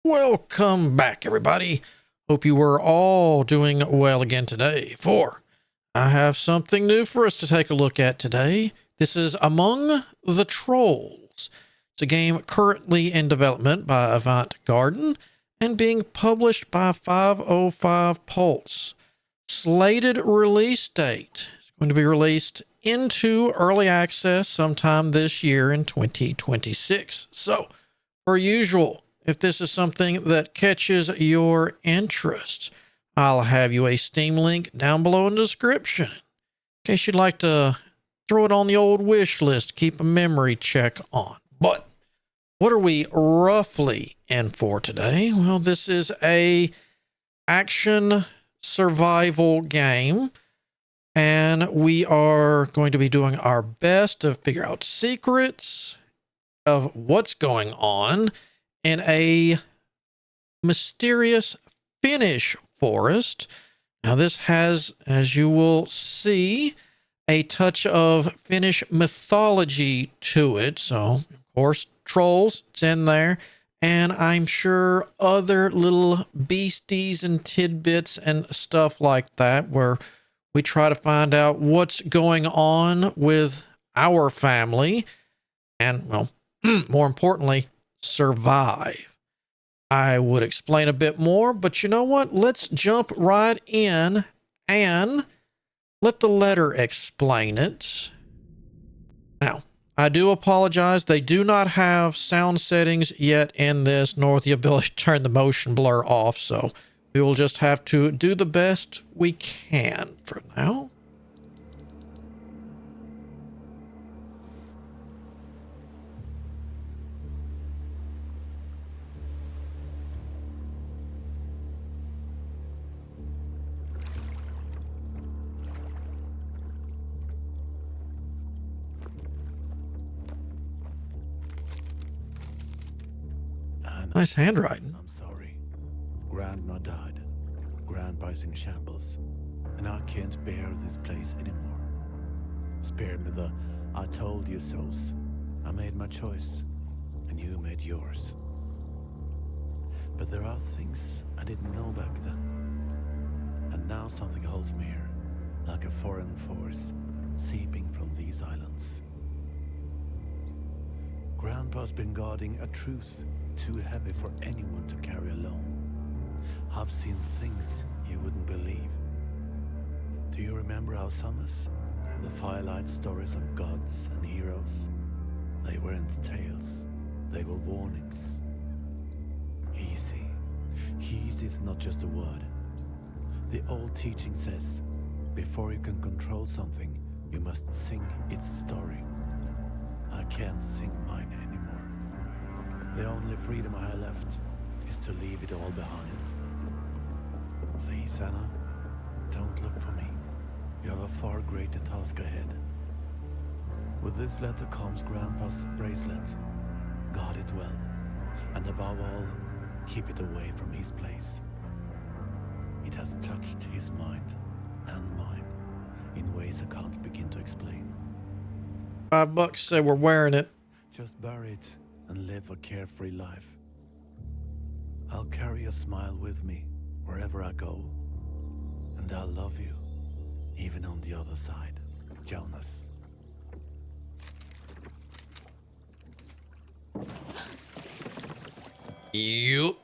Welcome back, everybody. Hope you were all doing well again today, for I have something new for us to take a look at today. This is Among the Trolls. It's a game currently in development by Avant Garden and being published by 505 Pulse. Slated release date is going to be released into early access sometime this year in 2026. So, per usual, if this is something that catches your interest, I'll have you a Steam link down below in the description in case you'd like to throw it on the old wish list, keep a memory check on. But what are we roughly in for today? Well, this is a action survival game, and we are going to be doing our best to figure out secrets of what's going on in a mysterious Finnish forest. Now, this has, as you will see, a touch of Finnish mythology to it. So, of course, trolls, it's in there. And I'm sure other little beasties and tidbits and stuff like that, where we try to find out what's going on with our family and, well, more importantly, survive. I would explain a bit more, but you know what? Let's jump right in and let the letter explain it. Now, I do apologize. They do not have sound settings yet in this, nor the ability to turn the motion blur off, so we will just have to do the best we can for now. Nice handwriting. I'm sorry. Grandma died. Grandpa's in shambles. And I can't bear this place anymore. Spare me the I told you so's. I made my choice. And you made yours. But there are things I didn't know back then. And now something holds me here. Like a foreign force seeping from these islands. Grandpa's been guarding a truth too heavy for anyone to carry alone. I've seen things you wouldn't believe. Do you remember our summers? The firelight stories of gods and heroes. They weren't tales, they were warnings. Easy. Easy is not just a word. The old teaching says, before you can control something, you must sing its story. I can't sing mine anymore. The only freedom I have left is to leave it all behind. Please, Anna, don't look for me. You have a far greater task ahead. With this letter comes Grandpa's bracelet. Guard it well, and above all, keep it away from his place. It has touched his mind and mine in ways I can't begin to explain. $5 say we're wearing it. Just bury it and live a carefree life. I'll carry a smile with me wherever I go. And I'll love you, even on the other side, Jonas. Yup.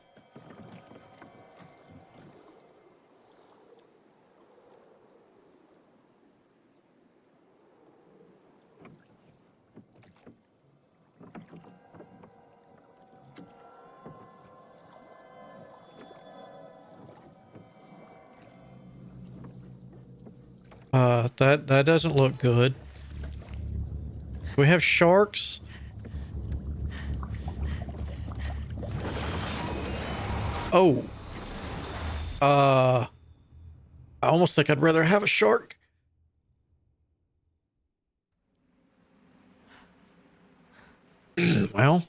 That doesn't look good. We have sharks. Oh. I almost think I'd rather have a shark. Well,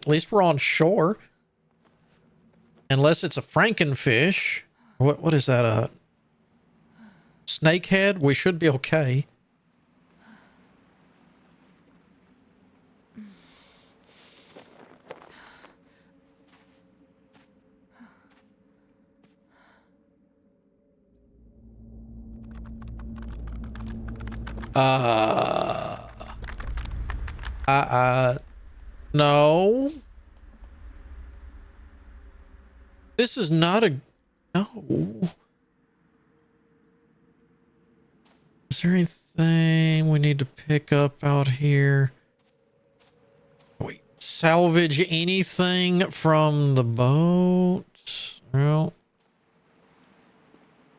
at least we're on shore. Unless it's a frankenfish. What is that? Snakehead? We should be okay. Uh, no. This is not a, no. Is there anything we need to pick up out here? Wait, salvage anything from the boat? Well,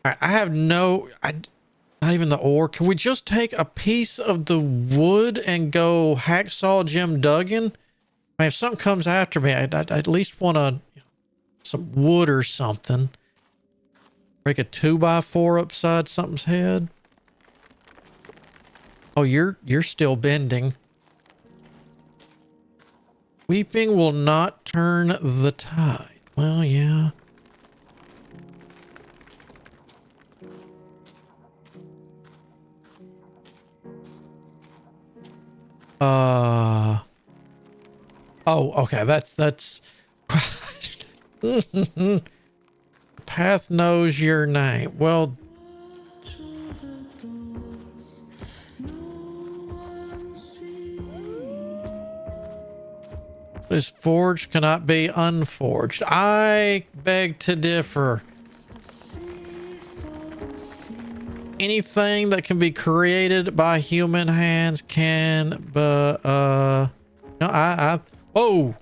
I have no, not even the ore. Can we just take a piece of the wood and go hacksaw Jim Duggan? I mean, if something comes after me, I'd at least want some wood or something. Break a 2x4 upside something's head. Oh, you're still bending. Weeping will not turn the tide. Well, yeah. Oh, okay. That's path knows your name. Well, what is forged cannot be unforged. I beg to differ. Anything that can be created by human hands can, but no, whoa.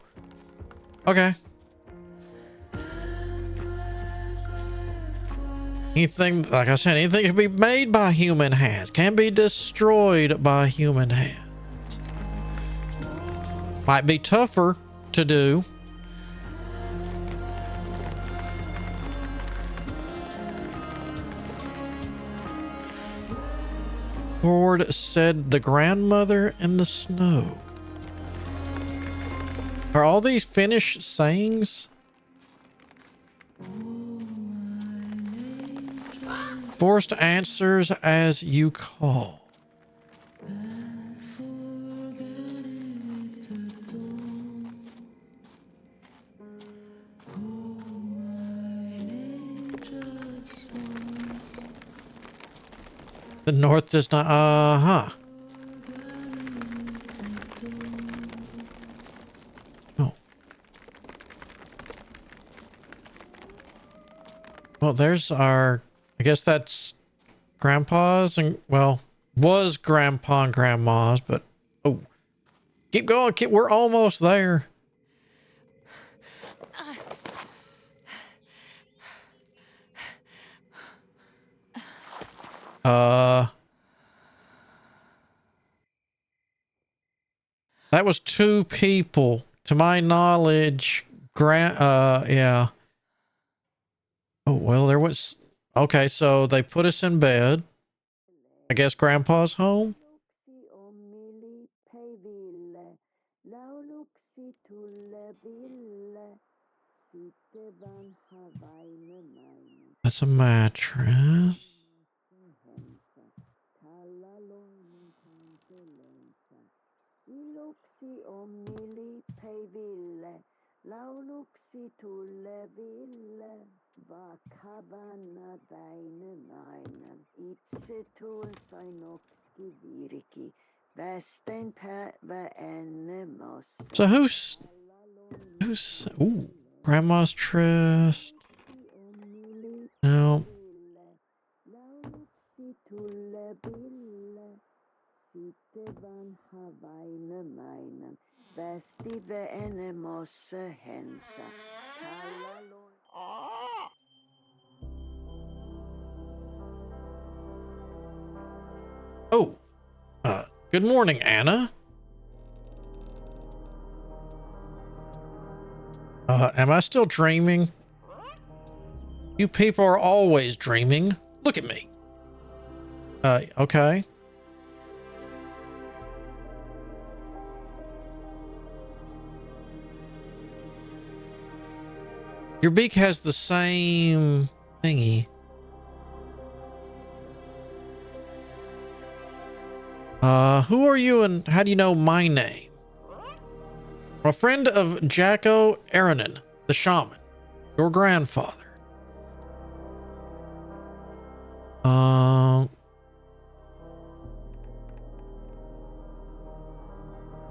Okay. Anything, like I said, anything can be made by human hands, can be destroyed by human hands. Might be tougher to do. Lord said the grandmother in the snow. Are all these Finnish sayings? Forced answers as you call. The North does not, Oh. Well, there's our, I guess that's grandpa's and, well, was grandpa and grandma's, but, oh, keep going, we're almost there. That was 2 people, to my knowledge. Yeah. Oh, well, there was, okay, so they put us in bed. I guess grandpa's home. That's a mattress. So who's ooh, grandma's chest? No. Oh, good morning, Anna. Am I still dreaming? You people are always dreaming. Look at me. Okay. Your beak has the same thingy. Who are you and how do you know my name? I'm a friend of Jacko Aranen, the shaman, your grandfather.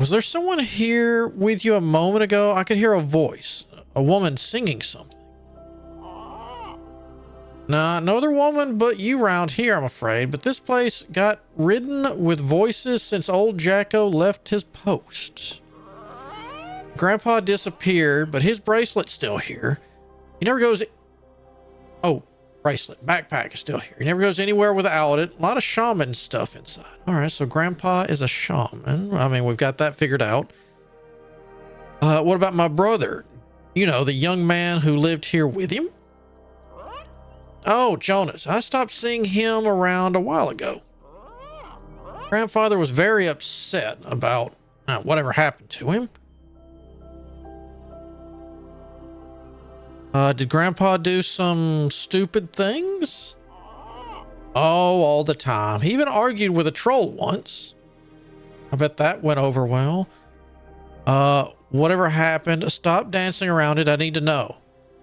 Was there someone here with you a moment ago? I could hear a voice, a woman singing something. Nah, no other woman but you round here, I'm afraid. But this place got ridden with voices since old Jacko left his post. Grandpa disappeared, but his bracelet's still here. He never goes... Oh, bracelet. Backpack is still here. He never goes anywhere without it. A lot of shaman stuff inside. All right, so Grandpa is a shaman. I mean, we've got that figured out. What about my brother? You know, the young man who lived here with him? Oh, Jonas. I stopped seeing him around a while ago. Grandfather was very upset about whatever happened to him. Did Grandpa do some stupid things? Oh, all the time. He even argued with a troll once. I bet that went over well. Whatever happened, stop dancing around it. I need to know.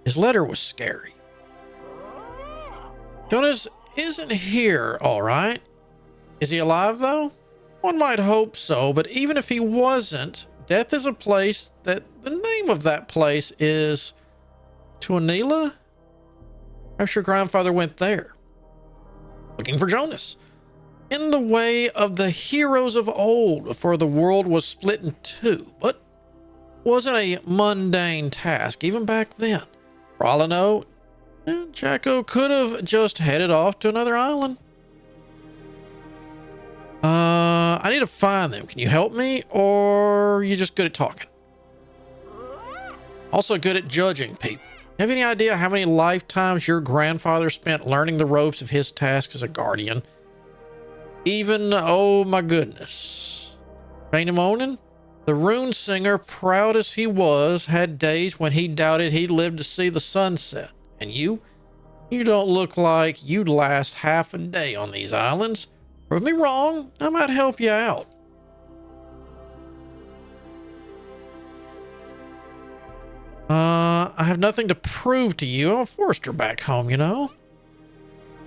His letter was scary. Jonas isn't here, all right. Is he alive, though? One might hope so, but even if he wasn't, death is a place that the name of that place is Tuanila. I'm sure Grandfather went there, looking for Jonas. In the way of the heroes of old, before the world was split in two, but wasn't a mundane task even back then. For all I know, Jacko could have just headed off to another island. I need to find them. Can you help me, or are you just good at talking? Also good at judging people. Have any idea how many lifetimes your grandfather spent learning the ropes of his task as a guardian? Even, oh my goodness. Vainamonen, the rune singer, proud as he was, had days when he doubted he'd live to see the sunset. And you don't look like you'd last half a day on these islands. Prove me wrong, I might help you out. I have nothing to prove to you. I'm a forester back home, you know.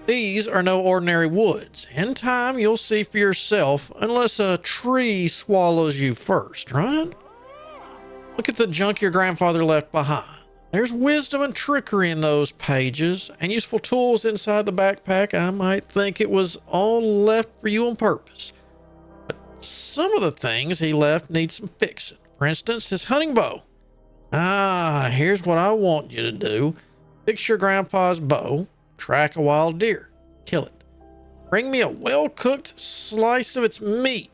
These are no ordinary woods. In time, you'll see for yourself, unless a tree swallows you first, right? Look at the junk your grandfather left behind. There's wisdom and trickery in those pages, and useful tools inside the backpack. I might think it was all left for you on purpose. But some of the things he left need some fixing. For instance, his hunting bow. Here's what I want you to do. Fix your grandpa's bow, track a wild deer, kill it. Bring me a well-cooked slice of its meat.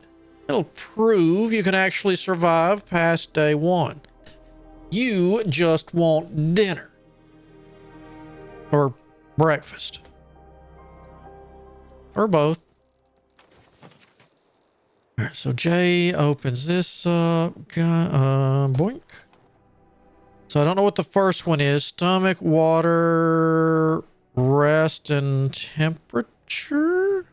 It'll prove you can actually survive past day one. You just want dinner. Or breakfast. Or both. All right, so Jay opens this up. Boink. So I don't know what the first one is. Stomach, water, rest, and temperature?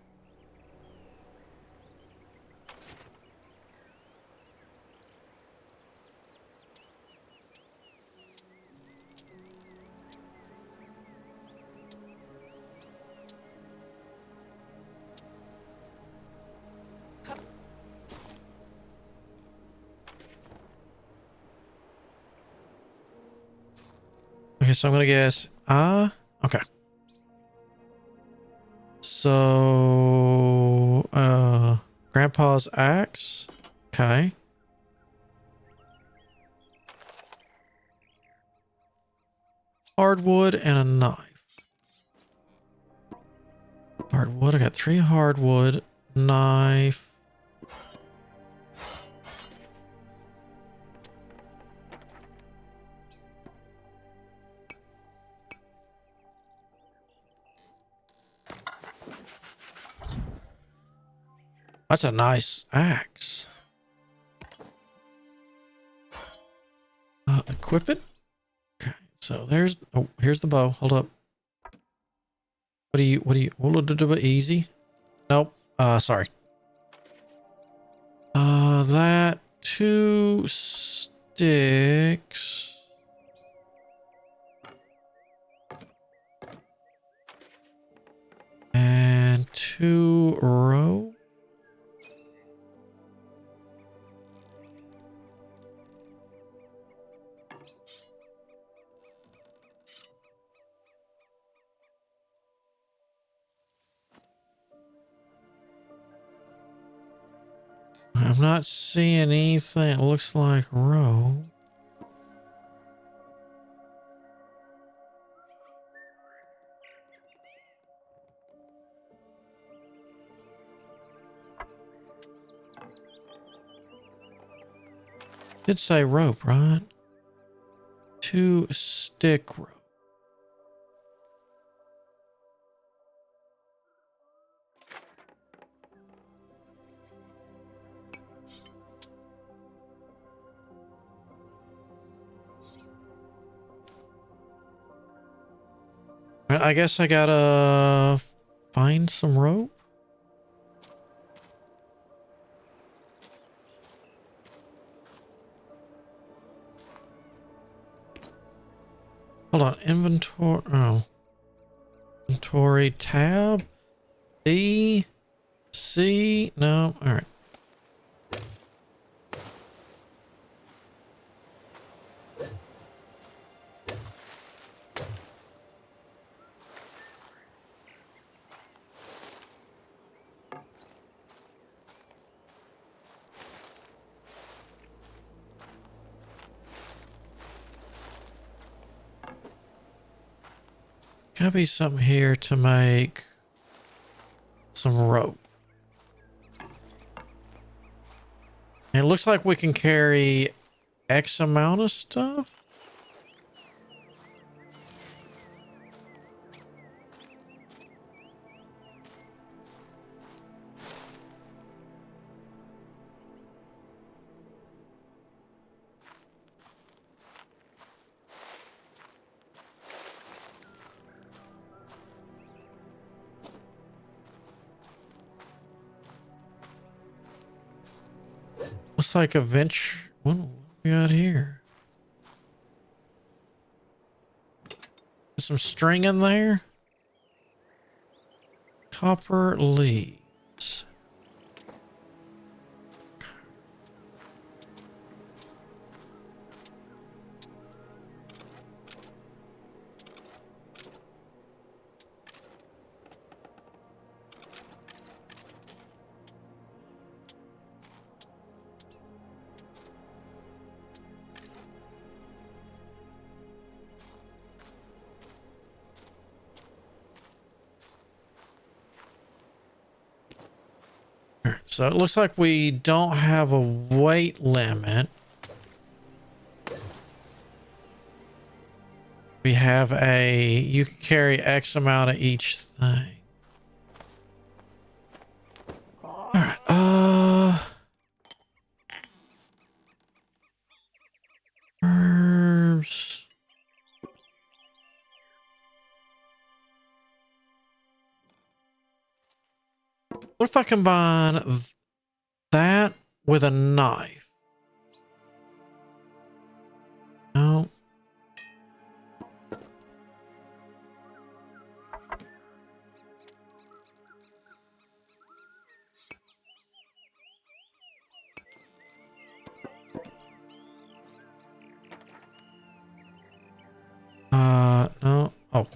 Okay, so I'm gonna guess okay. So Grandpa's axe. Okay. Hardwood and a knife. Hardwood, I got 3 hardwood, knife. That's a nice axe. Equip it. Okay, so here's the bow. Hold up. What do you, easy? Nope. Sorry. That 2 sticks. And 2 rope. I'm not seeing anything that looks like rope. Did say rope, right? 2 stick rope. I guess I gotta find some rope. Hold on, inventory. Oh, inventory tab. B, C. No, all right. Gotta be something here to make some rope. And it looks like we can carry X amount of stuff. Looks like a venture. What do we got here? Some string in there. Copper leaves. So it looks like we don't have a weight limit. We have you can carry X amount of each thing. All right. Herbs. What if I combine that with a knife? No. No. Oh.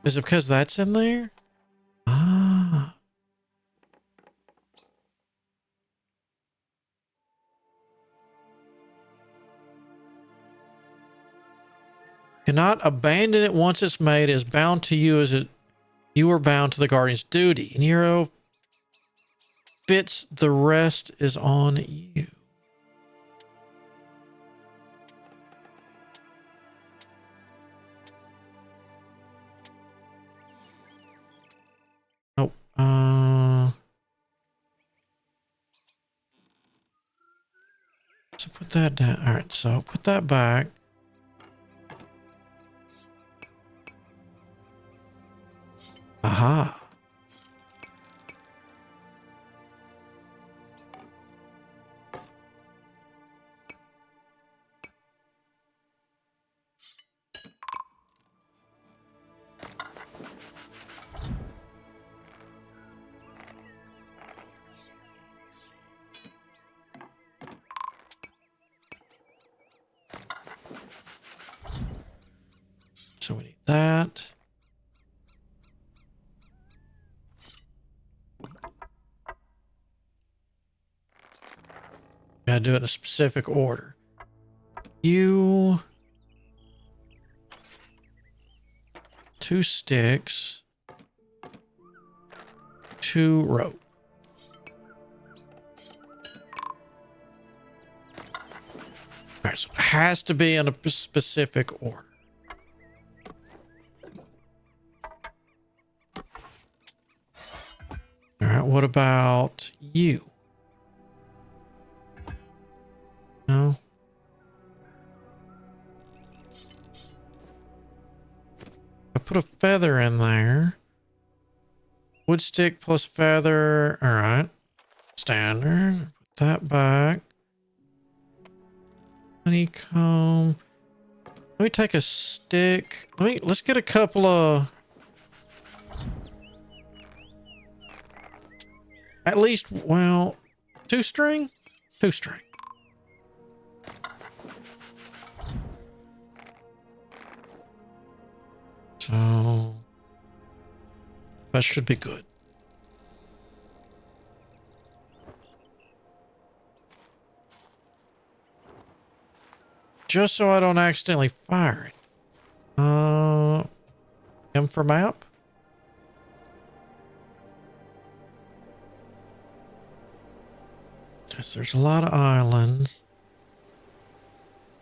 Is it because that's in there? Ah. Cannot abandon it once it's made. Is bound to you as you are bound to the guardian's duty. And hero fits, the rest is on you. Nope. So put that down. All right. So put that back. Aha. So we need that. gotta do it in a specific order. You... 2 sticks. 2 rope. Alright, so it has to be in a specific order. Alright, what about you? No? I put a feather in there. Wood stick plus feather. Alright. Standard. Put that back. Honeycomb. Let me take a stick. Let's get a couple of... At least, well, 2 string? 2 string. So that should be good. Just so I don't accidentally fire it. M for map. Yes, there's a lot of islands.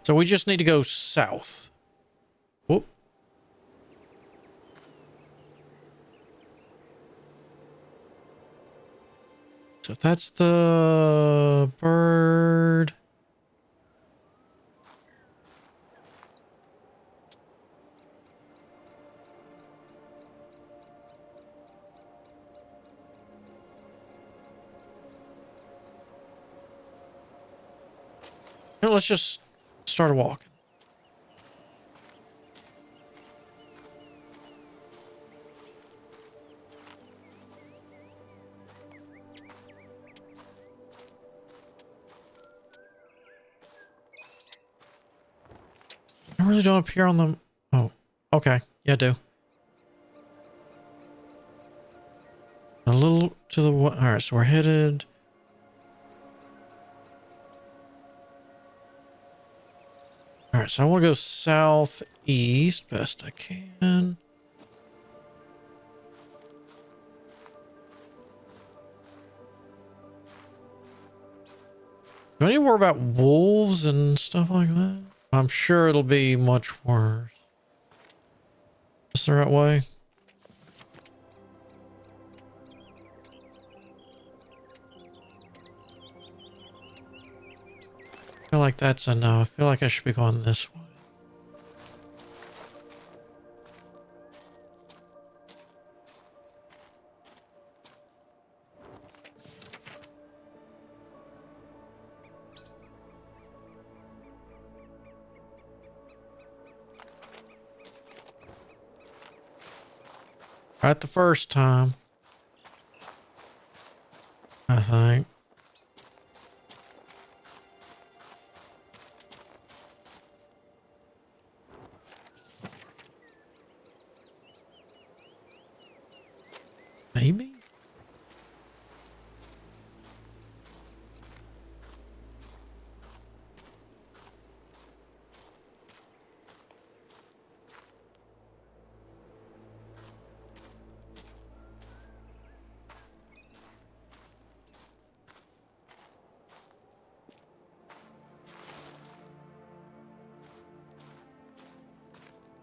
So we just need to go south. Whoop. So if that's the bird. Now let's just start walking. I really don't appear on the... Oh, okay. Yeah, I do. A little to the... All right, so we're headed... All right, so I want to go southeast best I can. Do I need to worry about wolves and stuff like that? I'm sure it'll be much worse. Is the right way? I feel like that's enough. I feel like I should be going this way. Right the first time, I think. Maybe?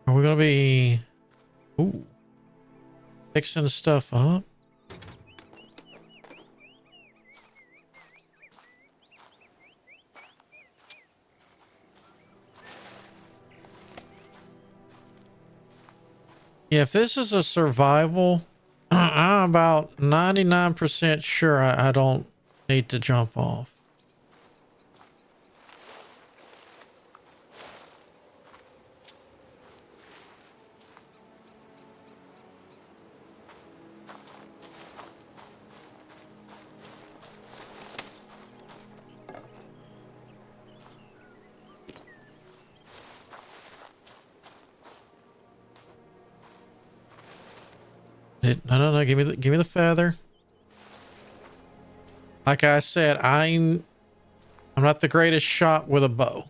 Are we gonna be... Ooh. Fixing stuff up? Yeah, if this is a survival, I'm about 99% sure I don't need to jump off. No, give me the feather. Like I said, I'm I'm not the greatest shot with a bow.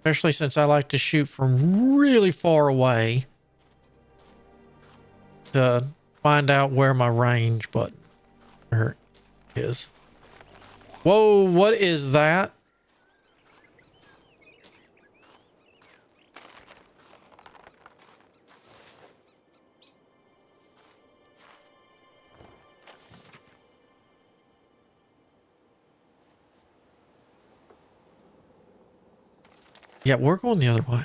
Especially since I like to shoot from really far away to find out where my range button is. Whoa, what is that? Yeah, we're going the other way.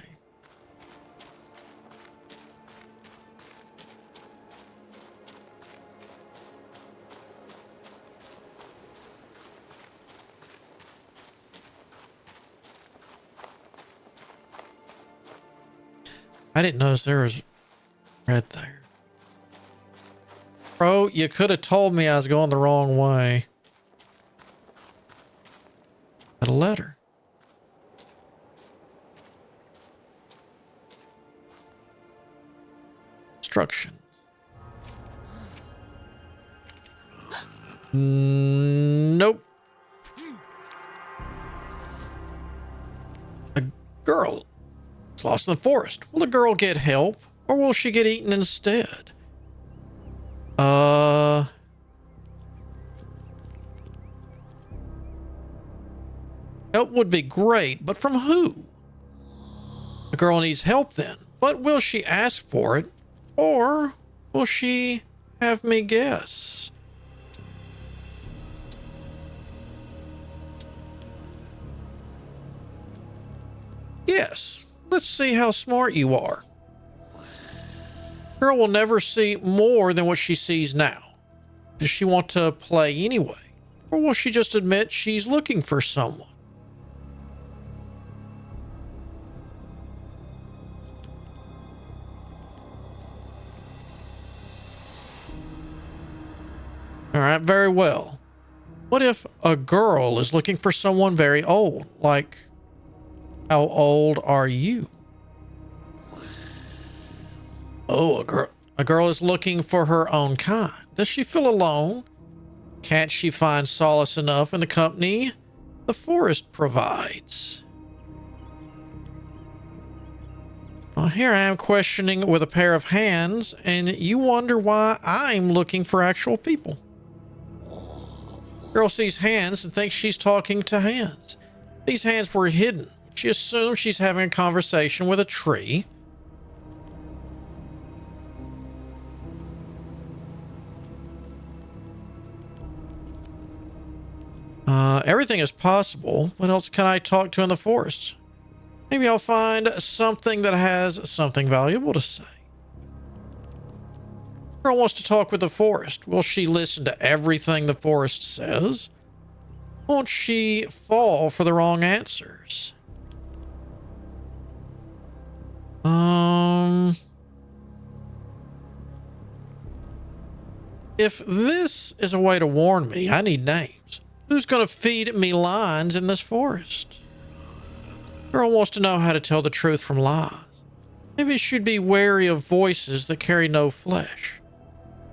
I didn't notice there was red there. Bro, you could have told me I was going the wrong way. Got a letter. Instructions. Nope. A girl is lost in the forest. Will the girl get help, or will she get eaten instead? Help would be great, but from who? The girl needs help then, but will she ask for it, or will she have me guess? Yes, let's see how smart you are. Girl will never see more than what she sees now. Does she want to play anyway? Or will she just admit she's looking for someone? All right, very well. What if a girl is looking for someone very old? Like, how old are you? Oh, a girl is looking for her own kind. Does she feel alone? Can't she find solace enough in the company the forest provides? Well, here I am questioning with a pair of hands, and you wonder why I'm looking for actual people. Girl sees hands and thinks she's talking to hands. These hands were hidden. She assumes she's having a conversation with a tree. Everything is possible. What else can I talk to in the forest? Maybe I'll find something that has something valuable to say. Girl wants to talk with the forest. Will she listen to everything the forest says? Won't she fall for the wrong answers? If this is a way to warn me, I need names. Who's going to feed me lines in this forest? Girl wants to know how to tell the truth from lies. Maybe she'd be wary of voices that carry no flesh.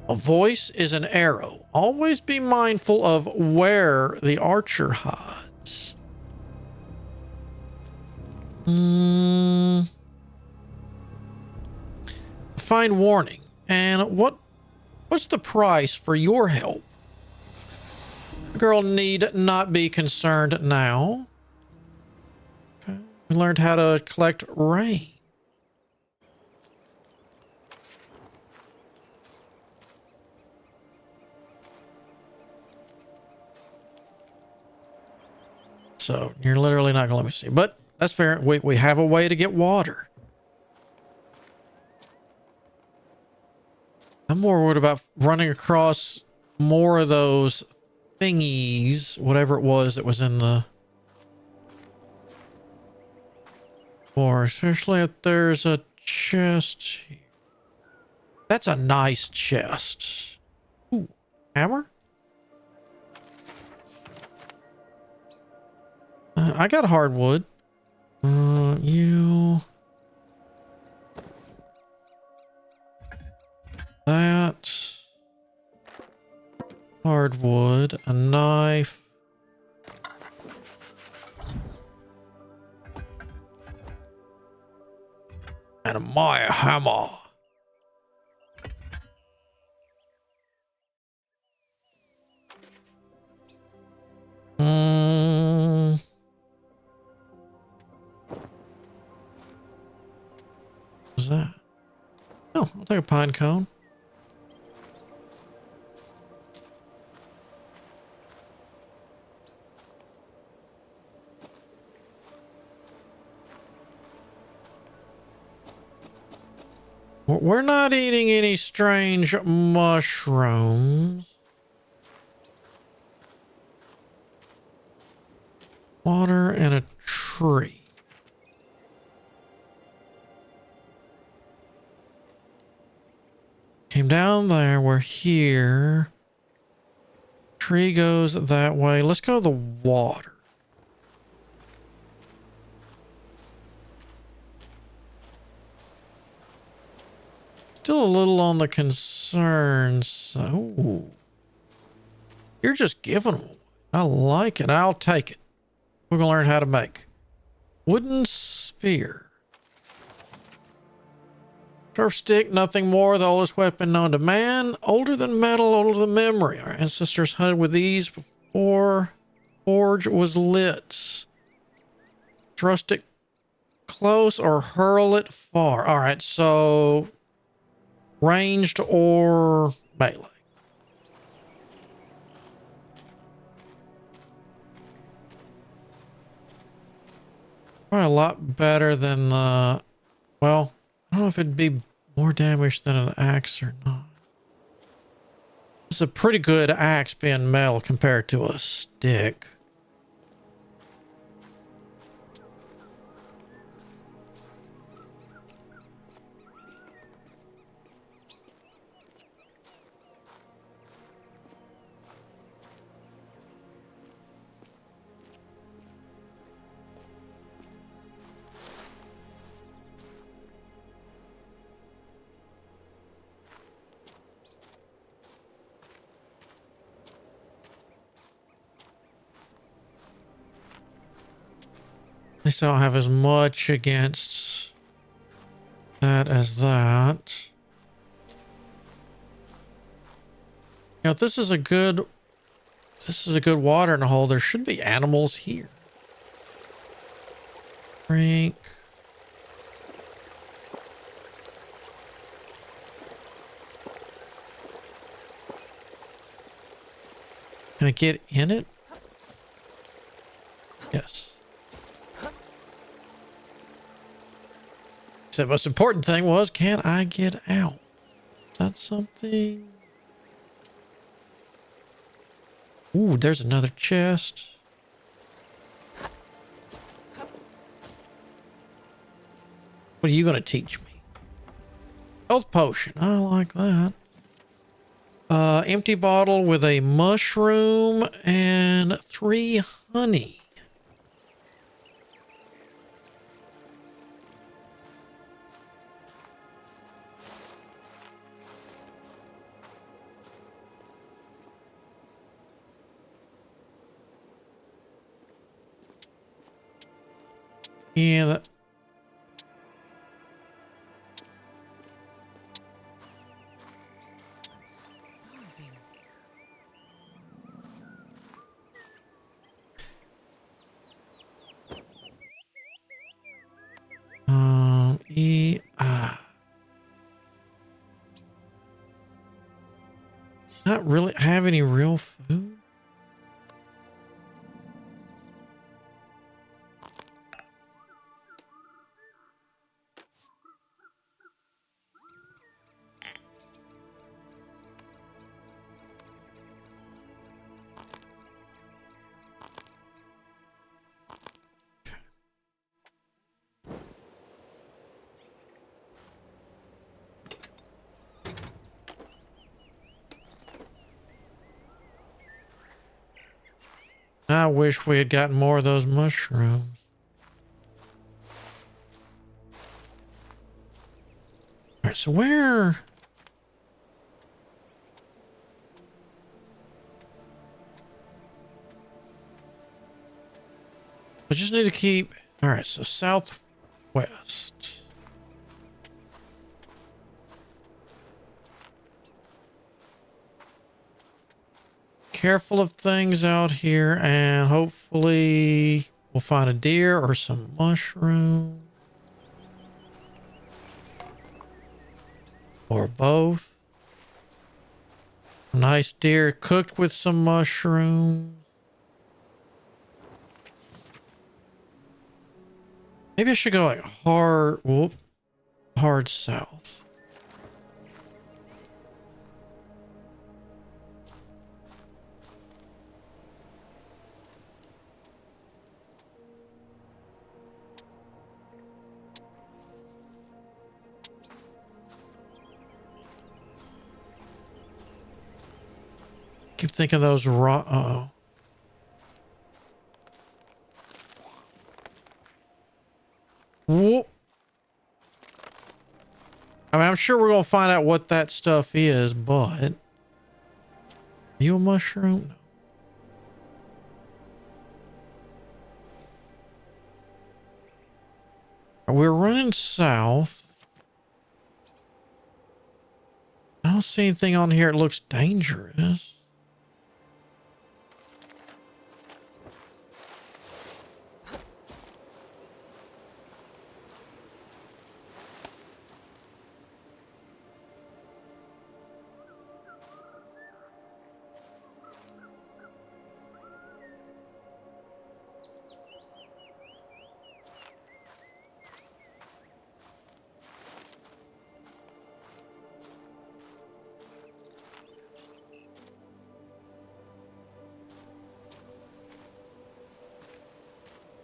A voice is an arrow. Always be mindful of where the archer hides. A fine warning. And what's the price for your help? The girl need not be concerned now. Okay. We learned how to collect rain. So you're literally not going to let me see, but that's fair. We have a way to get water. I'm more worried about running across more of those thingies, whatever it was that was in the forest, especially if there's a chest here. That's a nice chest. Ooh, hammer? I got hardwood. You. hardwood, a knife. And a Maya hammer. What's that? Oh, I'll take a pine cone. We're not eating any strange mushrooms. Water and a tree. Came down there. We're here. Tree goes that way. Let's go to the water. Still a little on the concerns. Oh, you're just giving them. I like it. I'll take it. We're going to learn how to make wooden spear. Turf stick, nothing more. The oldest weapon known to man. Older than metal, older than memory. Our ancestors hunted with these before forge was lit. Thrust it close or hurl it far. All right, so ranged or melee. Probably a lot better than the, well, I don't know if it'd be more damage than an axe or not. It's a pretty good axe being metal compared to a stick. At least I don't have as much against that as that. Now, if this is a good watering hole, there should be animals here. Drink. Can I get in it? Yes. So the most important thing was, can I get out? That's something. Ooh, there's another chest. What are you going to teach me? Health potion. I like that. Empty bottle with a mushroom and 3 honey. Yeah, that. Not really have any real food. I wish we had gotten more of those mushrooms. All right, so where? I just need to keep... All right, so southwest. Careful of things out here, and hopefully we'll find a deer or some mushroom. Or both. Nice deer cooked with some mushrooms. Maybe I should go like hard south. Keep thinking those raw. Uh-oh. Whoop. I mean, I'm sure we're going to find out what that stuff is, but... Are you a mushroom? No. We're running south. I don't see anything on here that looks dangerous.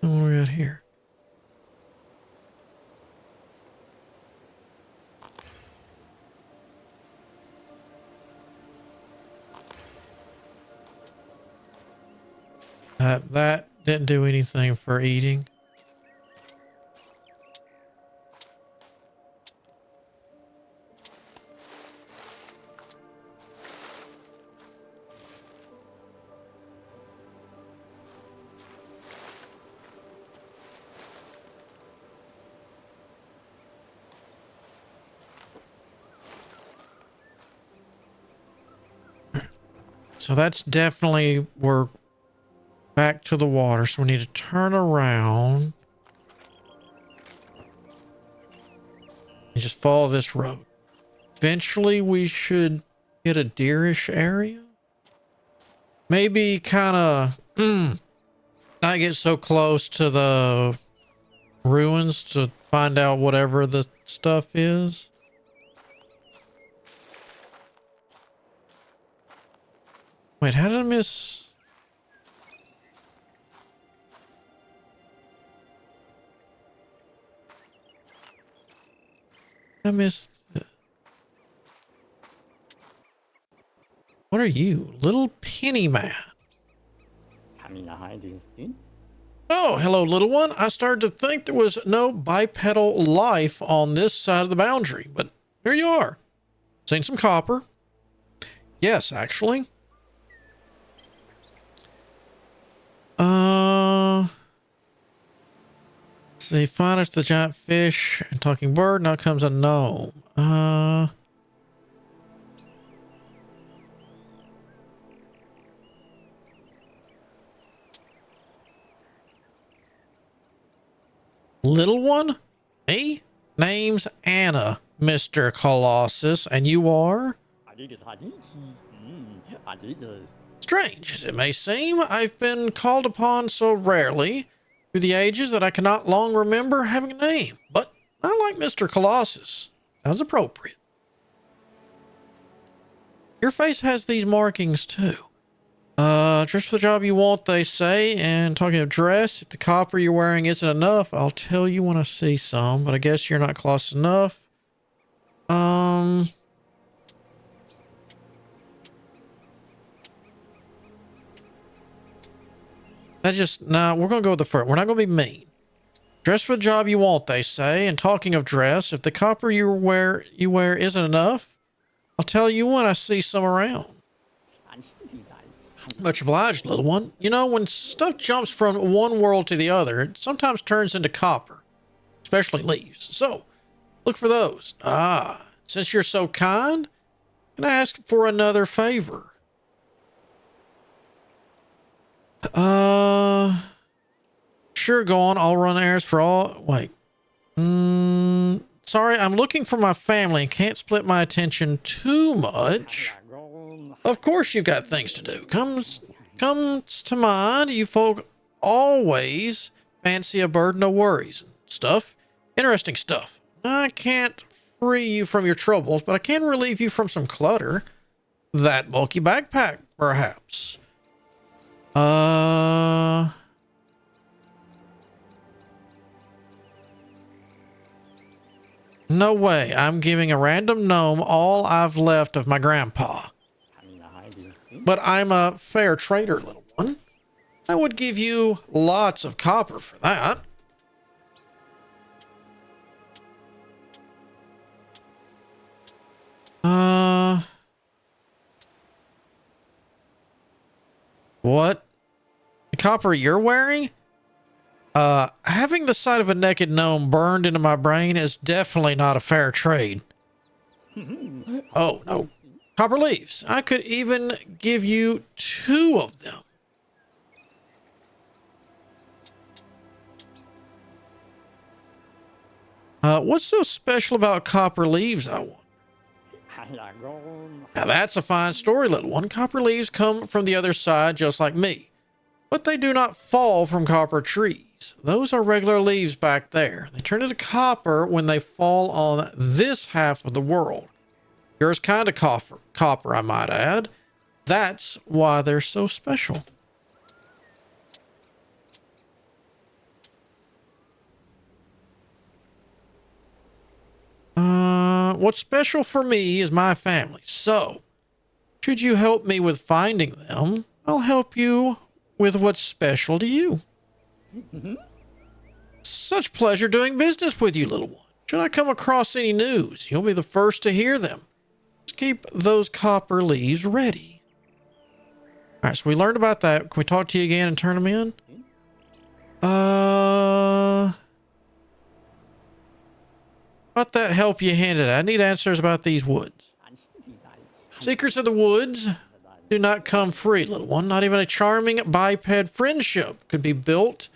What do we got here? That didn't do anything for eating. So that's definitely, we're back to the water. So we need to turn around and just follow this road. Eventually we should hit a deerish area. Maybe kind of not get so close to the ruins to find out whatever the stuff is. Wait, how did I miss? I missed. What are you, little penny man? Oh, hello, little one. I started to think there was no bipedal life on this side of the boundary, but here you are. Seen some copper. Yes, actually. See, find us the giant fish and talking bird. Now comes a gnome. Little one? Me? Name's Anna, Mr. Colossus, and you are? Strange as it may seem, I've been called upon so rarely through the ages that I cannot long remember having a name, but I like Mr. Colossus. Sounds appropriate. Your face has these markings too. Dress for the job you want, they say, and talking of dress, if the copper you're wearing isn't enough, I'll tell you when I see some, but I guess you're not Colossus enough. We're going to go with the first. We're not going to be mean. Dress for the job you want, they say. And talking of dress, if the copper you wear isn't enough, I'll tell you when I see some around. Much obliged, little one. You know, when stuff jumps from one world to the other, it sometimes turns into copper, especially leaves. So, look for those. Ah, since you're so kind, can I ask for another favor? Sure, go on. I'll run errands for all. Wait. Sorry, I'm looking for my family and can't split my attention too much. Of course you've got things to do. Comes to mind, you folk always fancy a bird, no worries and stuff. Interesting stuff. I can't free you from your troubles, but I can relieve you from some clutter. That bulky backpack, perhaps. No way. I'm giving a random gnome all I've left of my grandpa. But I'm a fair trader, little one. I would give you lots of copper for that. What? The copper you're wearing? Having the sight of a naked gnome burned into my brain is definitely not a fair trade. Oh, no. Copper leaves. I could even give you 2 of them. What's so special about copper leaves, I wonder? Now that's a fine story, little one. Copper leaves come from the other side just like me. But they do not fall from copper trees. Those are regular leaves back there. They turn into copper when they fall on this half of the world. Yours kind of copper, I might add. That's why they're so special. What's special for me is my family. So, should you help me with finding them, I'll help you with what's special to you. Such pleasure doing business with you, little one. Should I come across any news, you'll be the first to hear them. Just keep those copper leaves ready. All right, so we learned about that. Can we talk to you again and turn them in? About that help you handed. I need answers about these woods. Secrets of the woods do not come free, little one. Not even a charming biped friendship could be built,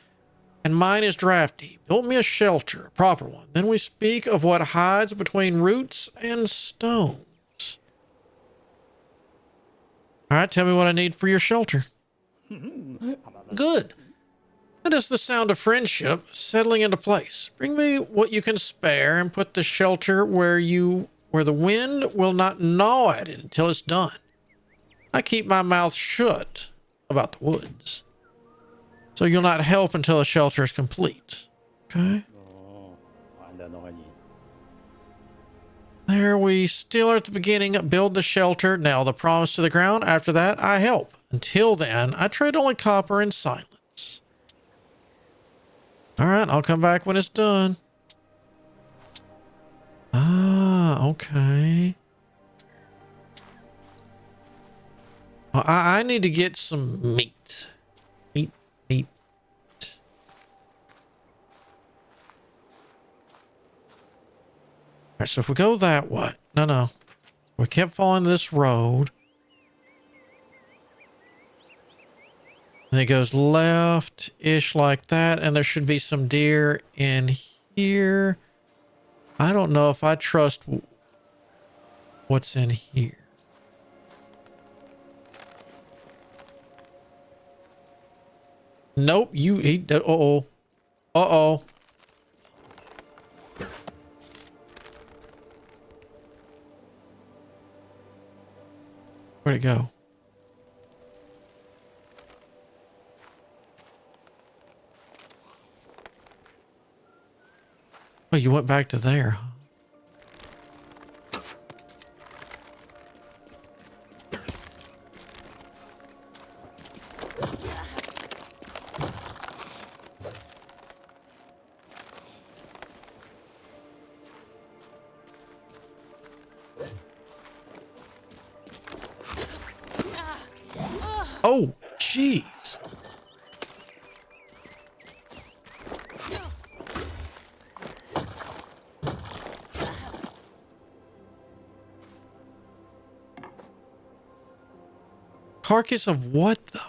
and mine is drafty. Built me a shelter, a proper one. Then we speak of what hides between roots and stones. All right, tell me what I need for your shelter. Good. That is the sound of friendship settling into place. Bring me what you can spare and put the shelter where the wind will not gnaw at it until it's done. I keep my mouth shut about the woods, so you'll not help until the shelter is complete. Okay? There, we still are at the beginning. Build the shelter. Now the promise to the ground. After that, I help. Until then, I trade only copper and silence. All right, I'll come back when it's done. Ah, okay. Well, I need to get some meat. Meat. All right, so if we go that way. No. We kept following this road. And it goes left-ish like that. And there should be some deer in here. I don't know if I trust what's in here. Nope, uh-oh. Uh-oh. Where'd it go? Oh, you went back to there, huh? Oh, jeez. Carcass of what, though?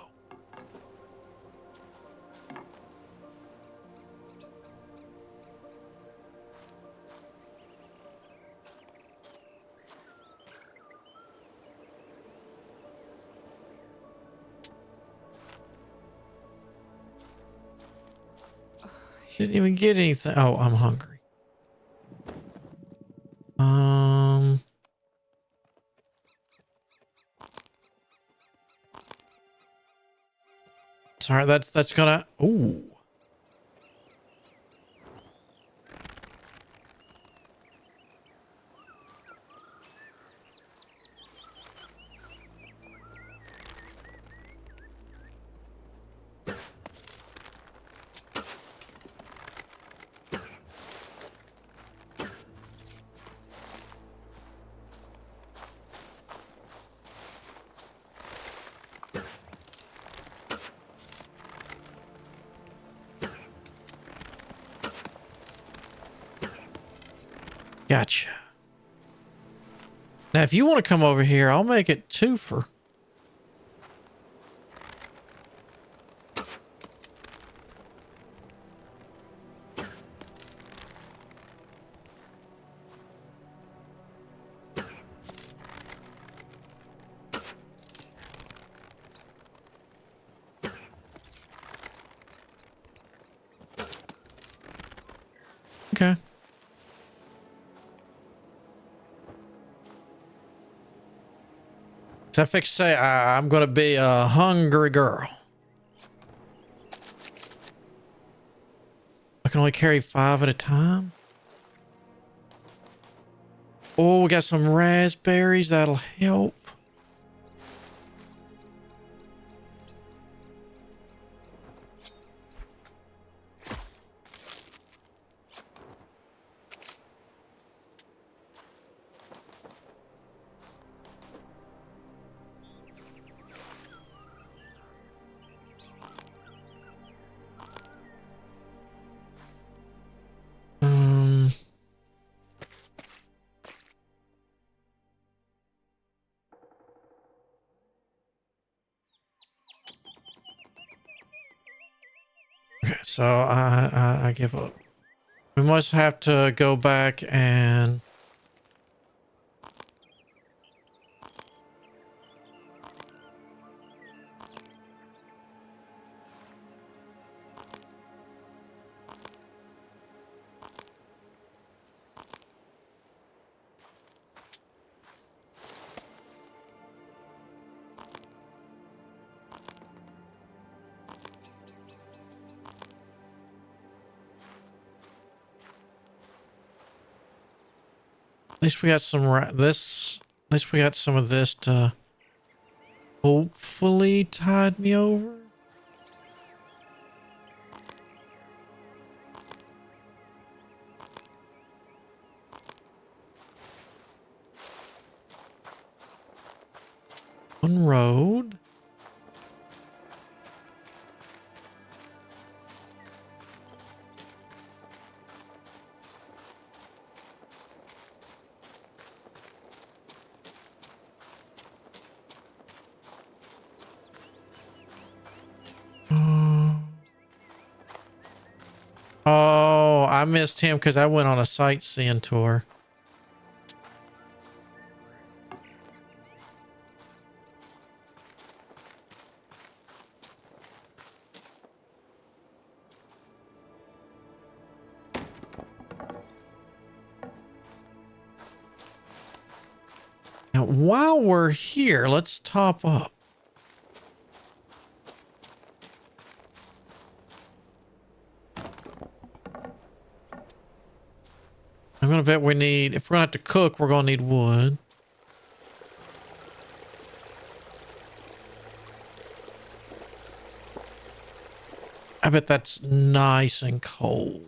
Didn't even get anything. Oh, I'm hungry. Sorry, that's gonna. Ooh. Gotcha. Now, if you want to come over here, I'll make it two for. Okay. So I fix say I'm gonna be a hungry girl. I can only carry 5 at a time. Oh, we got some raspberries. That'll help. Okay, so I give up. We must have to go back and. At least we got some this. At least we got some of this to hopefully tide me over. One road. Oh, I missed him because I went on a sightseeing tour. Now, while we're here, let's top up. I'm going to bet we need, if we're going to have to cook, we're going to need wood. I bet that's nice and cold.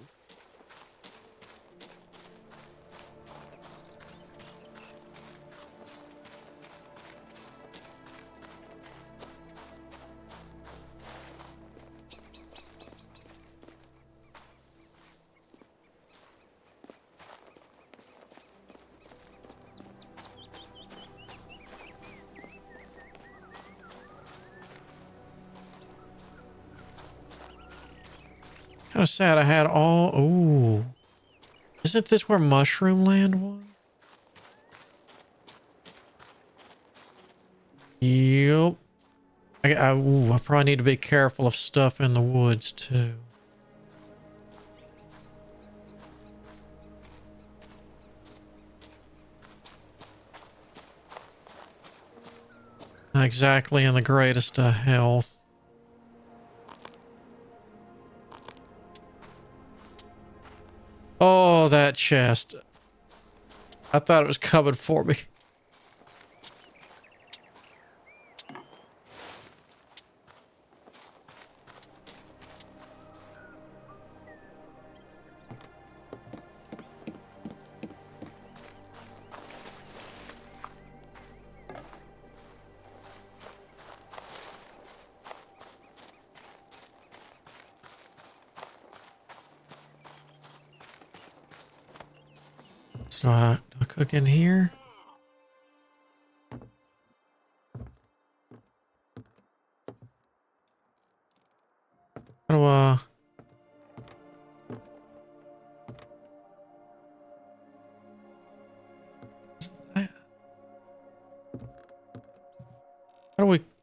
Kind of sad I had all... Ooh. Isn't this where Mushroom Land was? Yep. I probably need to be careful of stuff in the woods, too. Not exactly in the greatest of health. Oh, that chest. I thought it was coming for me. So do I cook in here? How do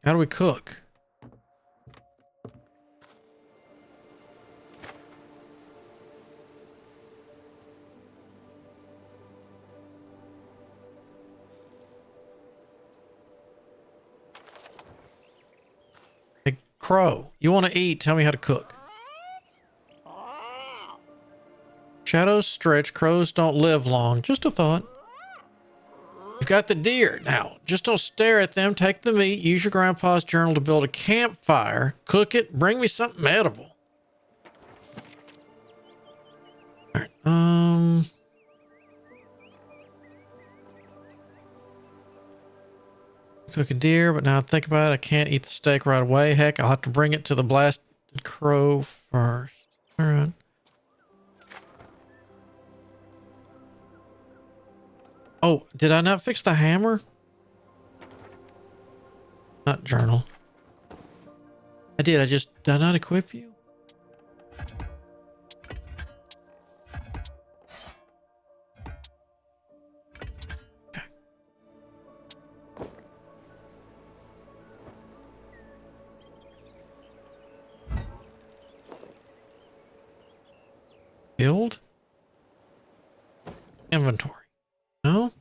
how do we cook? Hey, Crow, you want to eat? Tell me how to cook. Shadows stretch. Crows don't live long. Just a thought. You've got the deer. Now, just don't stare at them. Take the meat. Use your grandpa's journal to build a campfire. Cook it. Bring me something edible. All right. Cook a deer, but now I think about it, I can't eat the steak right away. Heck, I'll have to bring it to the blasted crow first. All right. Oh, did I not fix the hammer? Not journal. I did. Did I not equip you? Okay. Build? Inventory. No?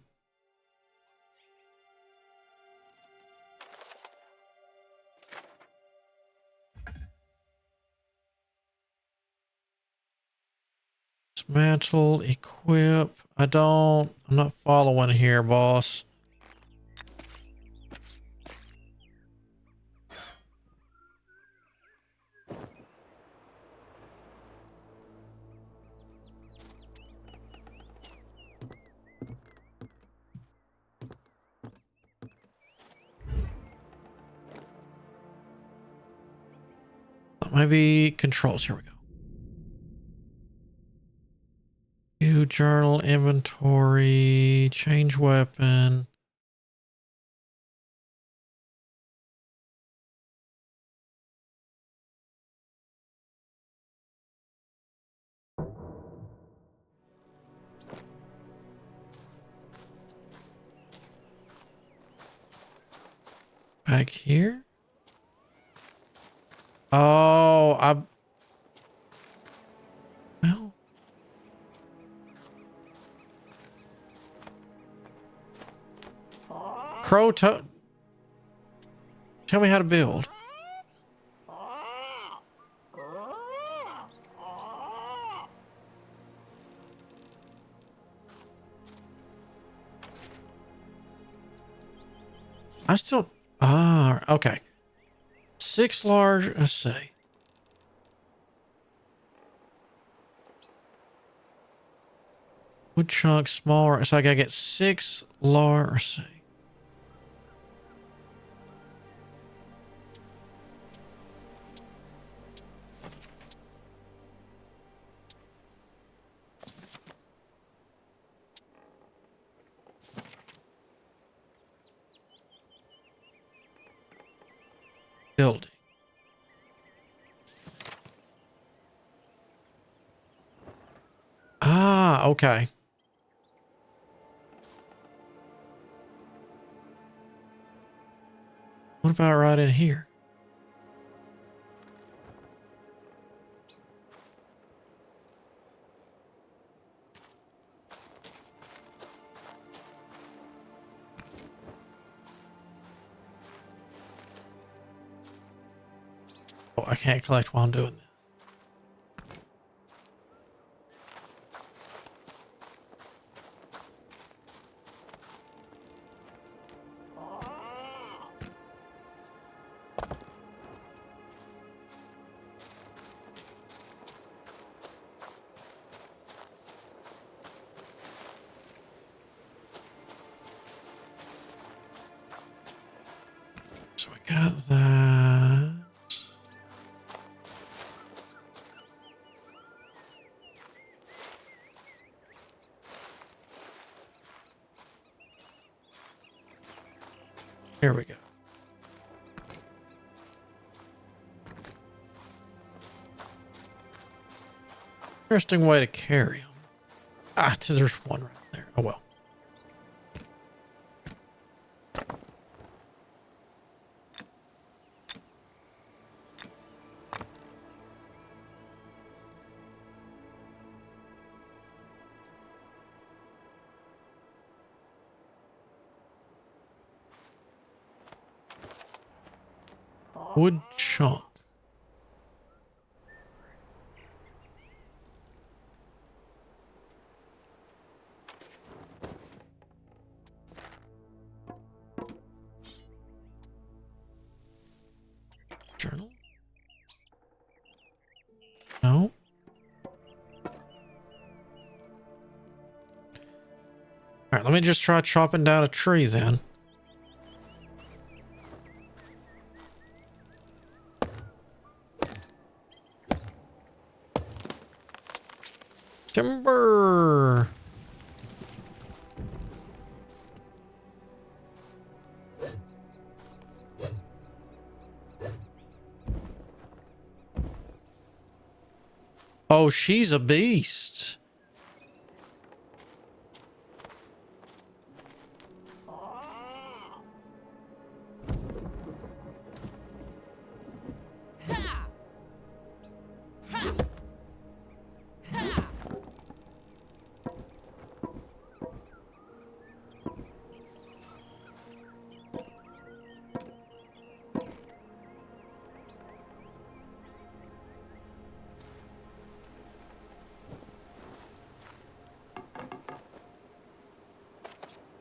Dismantle, equip. I'm not following here, boss. Maybe controls. Here we go. View journal, inventory, change weapon. Back here. Oh, well. Crow, tell me how to build. I still, okay. 6 large, let's see. Wood chunks, smaller. So I gotta get 6 large, let's see. Building. Okay. What about right in here? Oh, I can't collect while I'm doing this. So we got that. Here we go. Interesting way to carry them. Ah, there's one right there. Oh well. Wood chunk. Journal? No. All right, let me just try chopping down a tree then. Timber. Oh, she's a beast.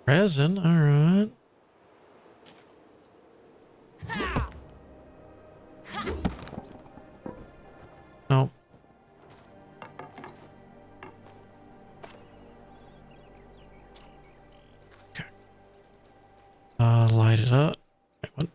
Resin, all right. No. Okay. Light it up. Wait, what?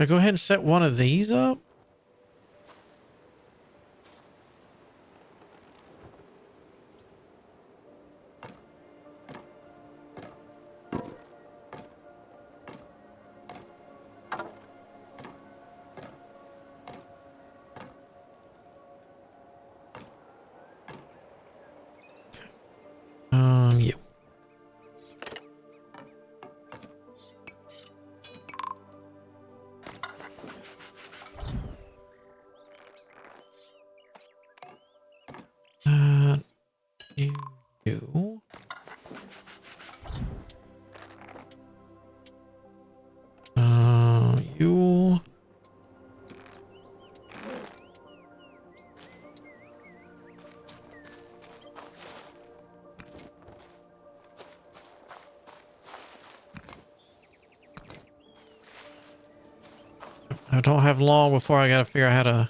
Should I go ahead and set one of these up? You. Uh, you. You. You. I don't have long before I gotta figure out how to...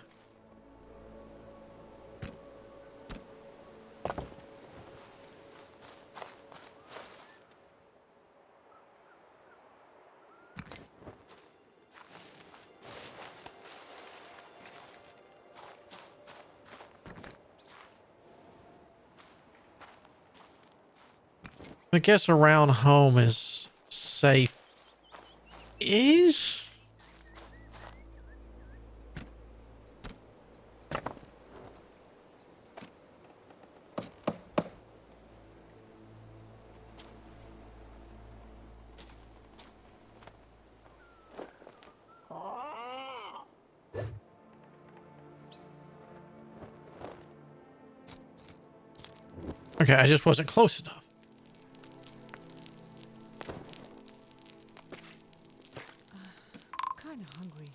I guess around home is safe-ish? Okay, I just wasn't close enough. Kind of hungry.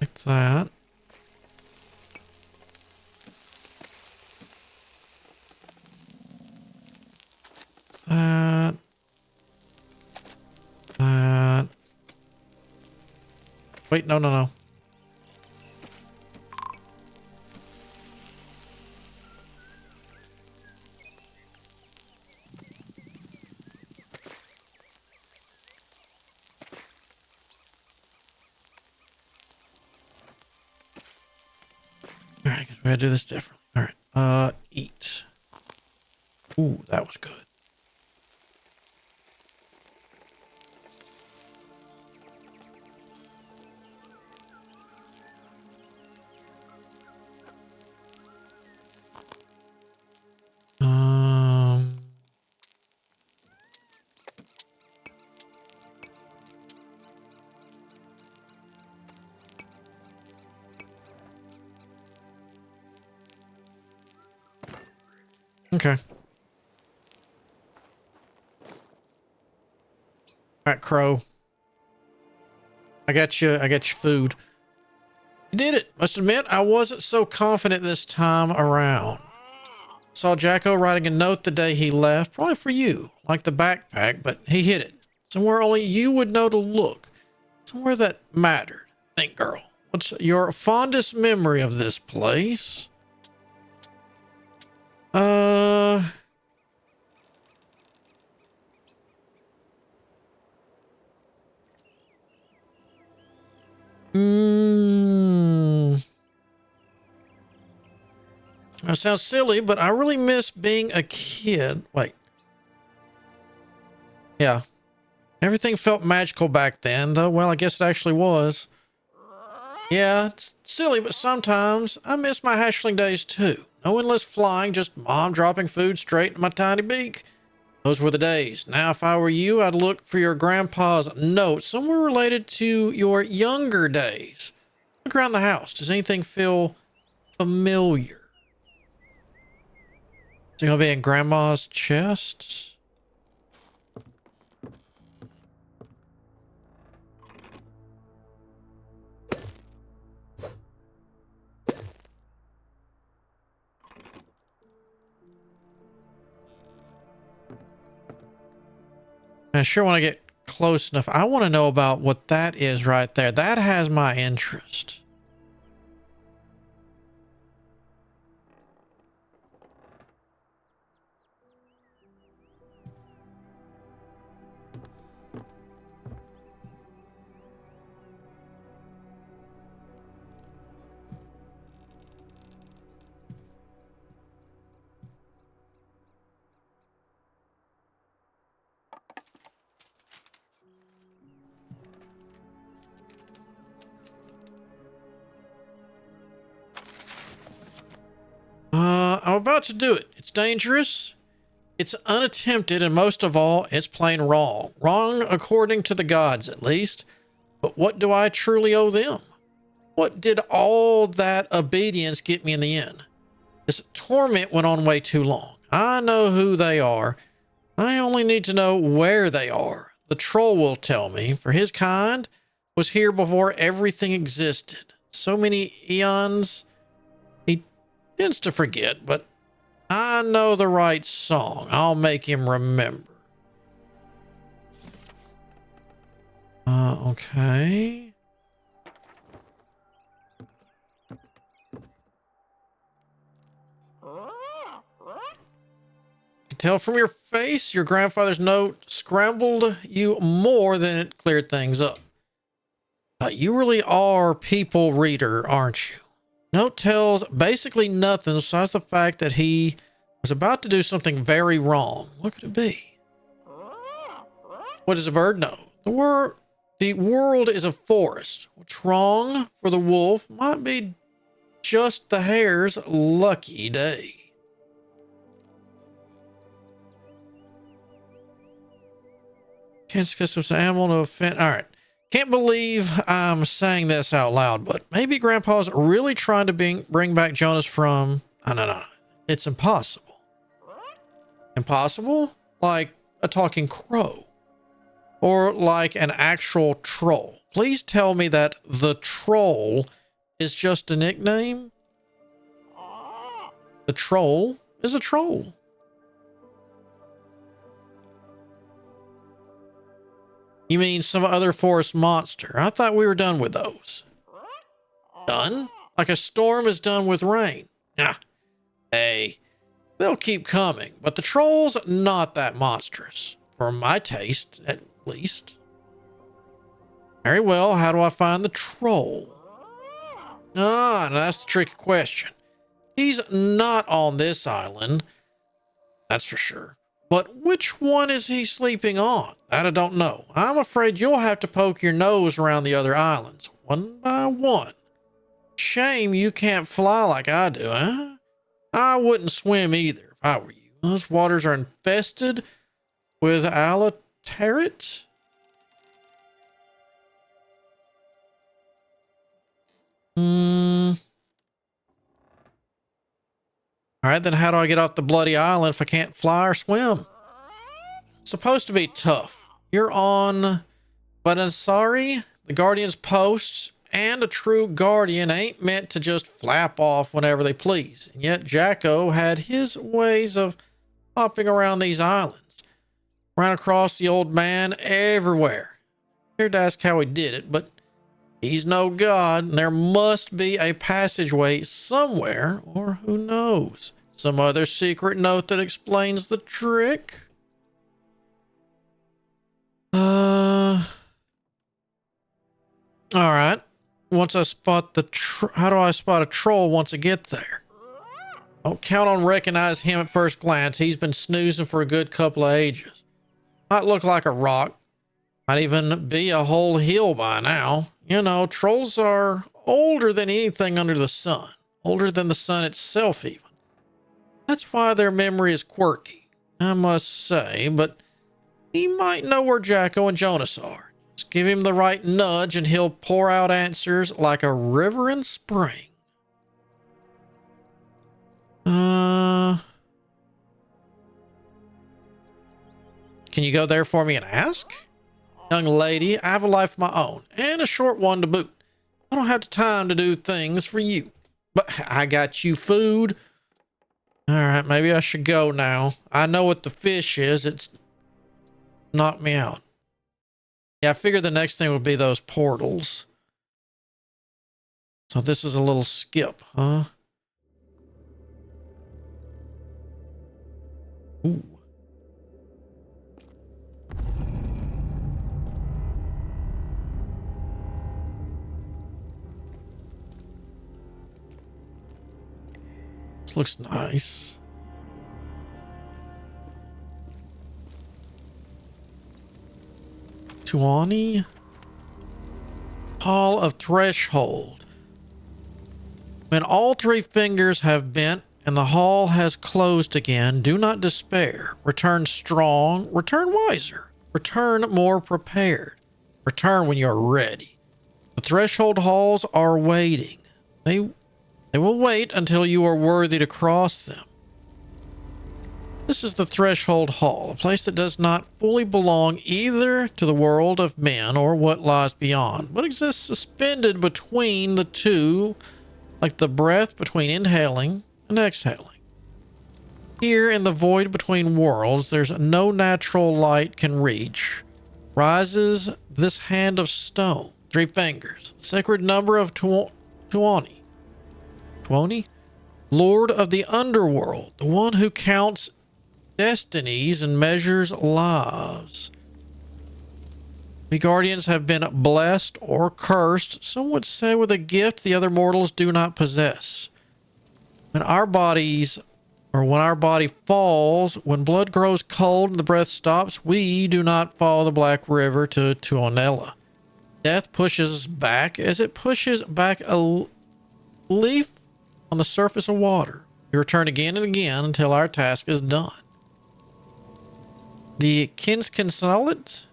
Like that. That. That. Wait, no, no, no. All right, I guess we gotta do this different. All right, eat. Ooh, that was good. Um, okay. All right, Crow. I got you. I got your food. You did it. Must admit, I wasn't so confident this time around. Saw Jacko writing a note the day he left, probably for you, like the backpack, but he hid it. Somewhere only you would know to look. Somewhere that mattered. Think, girl. What's your fondest memory of this place? Hmm. That sounds silly, but I really miss being a kid. Wait. Yeah. Everything felt magical back then, though. Well, I guess it actually was. Yeah, it's silly, but sometimes I miss my hatchling days too. No endless flying, just mom dropping food straight into my tiny beak. Those were the days. Now, if I were you, I'd look for your grandpa's note somewhere related to your younger days. Look around the house. Does anything feel familiar? Is it going to be in grandma's chest? I sure want to get close enough. I want to know about what that is right there. That has my interest. I'm about to do it. It's dangerous. It's unattempted, and most of all, it's plain wrong. Wrong according to the gods, at least. But what do I truly owe them? What did all that obedience get me in the end? This torment went on way too long. I know who they are. I only need to know where they are. The troll will tell me, for his kind was here before everything existed. So many eons. He tends to forget, but I know the right song. I'll make him remember. Okay. I can tell from your face, your grandfather's note scrambled you more than it cleared things up. You really are people reader, aren't you? Note tells basically nothing besides the fact that he was about to do something very wrong. What could it be? What does a bird know? The world is a forest. What's wrong for the wolf might be just the hare's lucky day. Can't discuss this animal to offend. All right. Can't believe I'm saying this out loud, but maybe Grandpa's really trying to bring back Jonas from... No. It's impossible. Impossible? Like a talking crow. Or like an actual troll. Please tell me that the troll is just a nickname. The troll is a troll. You mean some other forest monster? I thought we were done with those. Done? Like a storm is done with rain. Nah. Hey, they'll keep coming, but the troll's not that monstrous. For my taste, at least. Very well, how do I find the troll? Ah, that's the tricky question. He's not on this island. That's for sure. But which one is he sleeping on? That I don't know. I'm afraid you'll have to poke your nose around the other islands, one by one. Shame you can't fly like I do, huh? I wouldn't swim either if I were you. Those waters are infested with alaterids. All right, then how do I get off the bloody island if I can't fly or swim? Supposed to be tough. You're on, but I'm sorry, the Guardian's posts, and a true Guardian ain't meant to just flap off whenever they please. And yet Jacko had his ways of hopping around these islands. Ran across the old man everywhere. Cared to ask how he did it, but he's no god, and there must be a passageway somewhere, or who knows, some other secret note that explains the trick. All right. Once I spot how do I spot a troll once I get there? Don't count on recognize him at first glance. He's been snoozing for a good couple of ages. Might look like a rock. Might even be a whole hill by now. You know, trolls are older than anything under the sun. Older than the sun itself, even. That's why their memory is quirky, I must say, but he might know where Jacko and Jonas are. Just give him the right nudge and he'll pour out answers like a river in spring. Can you go there for me and ask? Young lady, I have a life of my own, and a short one to boot. I don't have the time to do things for you. But I got you food. All right, maybe I should go now. I know what the fish is. It's knocked me out. Yeah, I figured the next thing would be those portals. So this is a little skip, huh? Ooh. This looks nice. Tuani? Hall of Threshold. When all three fingers have bent and the hall has closed again, do not despair. Return strong, return wiser, return more prepared. Return when you're ready. The threshold halls are waiting. They will wait until you are worthy to cross them. This is the threshold hall, a place that does not fully belong either to the world of men or what lies beyond, but exists suspended between the two, like the breath between inhaling and exhaling. Here in the void between worlds, there's no natural light can reach. Rises this hand of stone, 3 fingers, sacred number of Tuoni, Lord of the underworld, the one who counts destinies and measures lives. The guardians have been blessed or cursed, some would say with a gift the other mortals do not possess. When our body falls, when blood grows cold and the breath stops, we do not follow the Black River to Tuonela. Death pushes us back as it pushes back a leaf on the surface of water. We return again and again until our task is done. The Kinskinsolid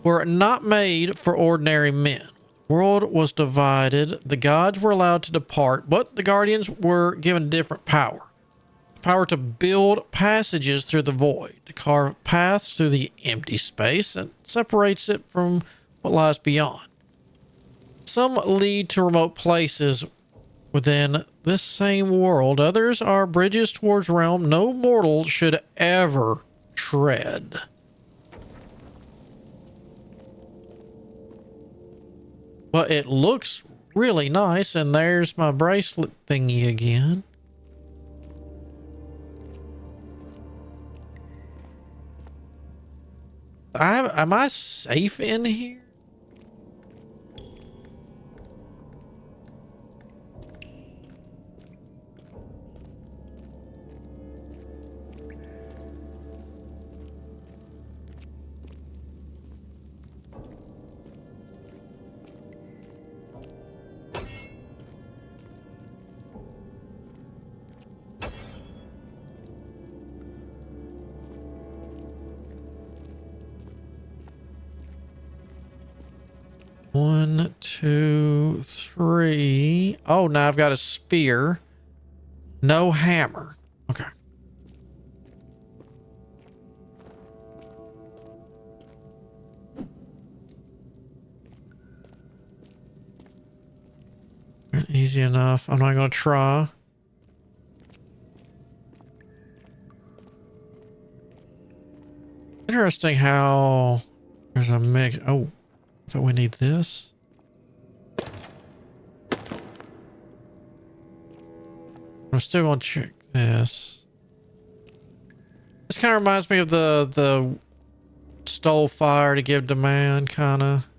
were not made for ordinary men. The world was divided. The gods were allowed to depart, but the guardians were given different power. Power to build passages through the void, to carve paths through the empty space that separates it from what lies beyond. Some lead to remote places within this same world. Others are bridges towards realm no mortal should ever tread. But it looks really nice, and there's my bracelet thingy again. Am I safe in here? One, two, three. Oh, now I've got a spear. No hammer. Okay. Easy enough. I'm not going to try. Interesting how there's a mix. Oh. So we need this. I'm still going to check this. This kind of reminds me of the stole fire to give demand kind of.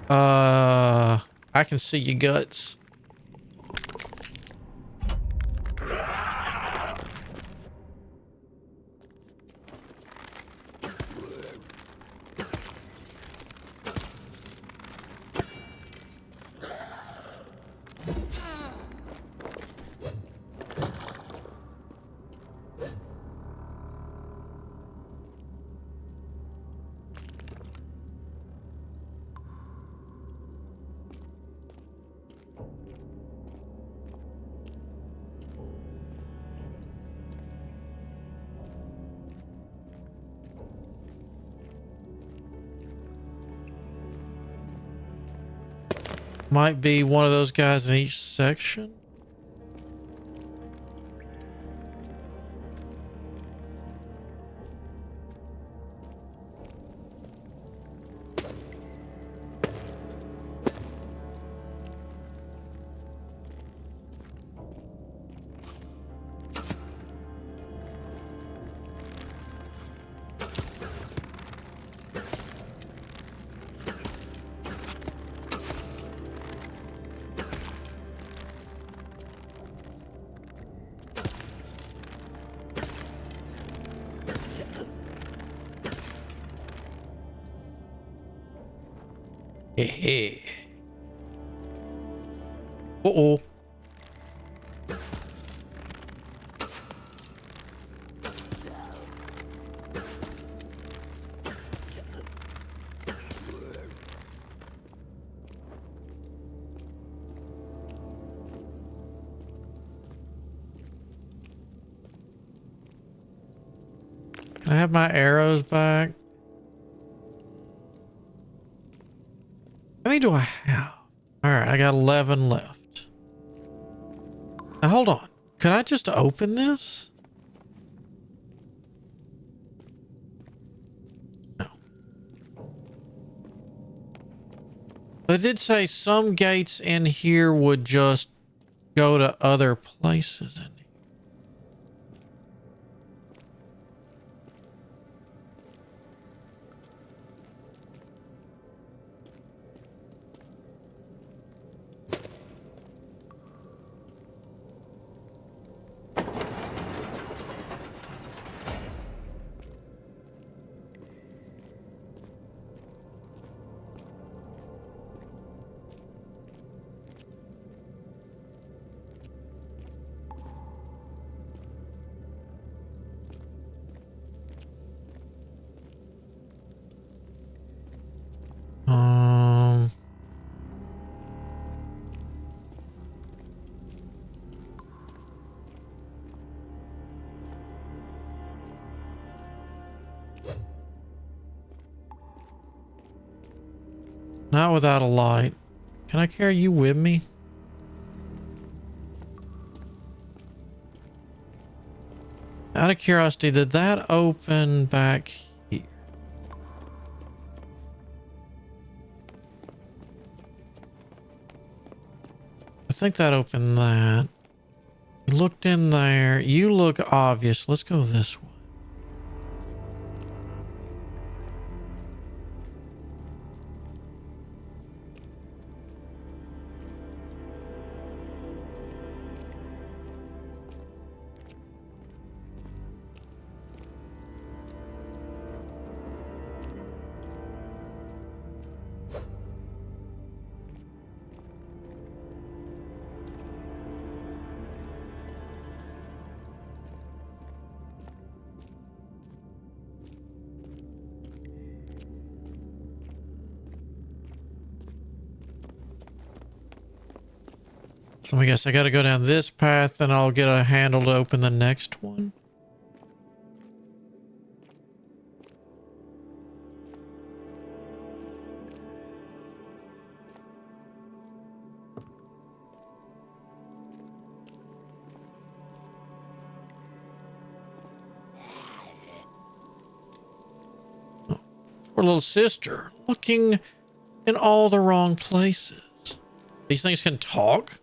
I can see your guts. Might be one of those guys in each section. Uh-oh. Can I have my arrows back? How many do I have? All right, I got 11 left. Now, hold on. Could I just open this? No. But it did say some gates in here would just go to other places in here. Um, Not without a light. Can I carry you with me? Out of curiosity, did that open back here? I think that opened that. You looked in there. You look obvious. Let's go this way. So I guess I got to go down this path and I'll get a handle to open the next one. Oh, poor little sister, looking in all the wrong places. These things can talk?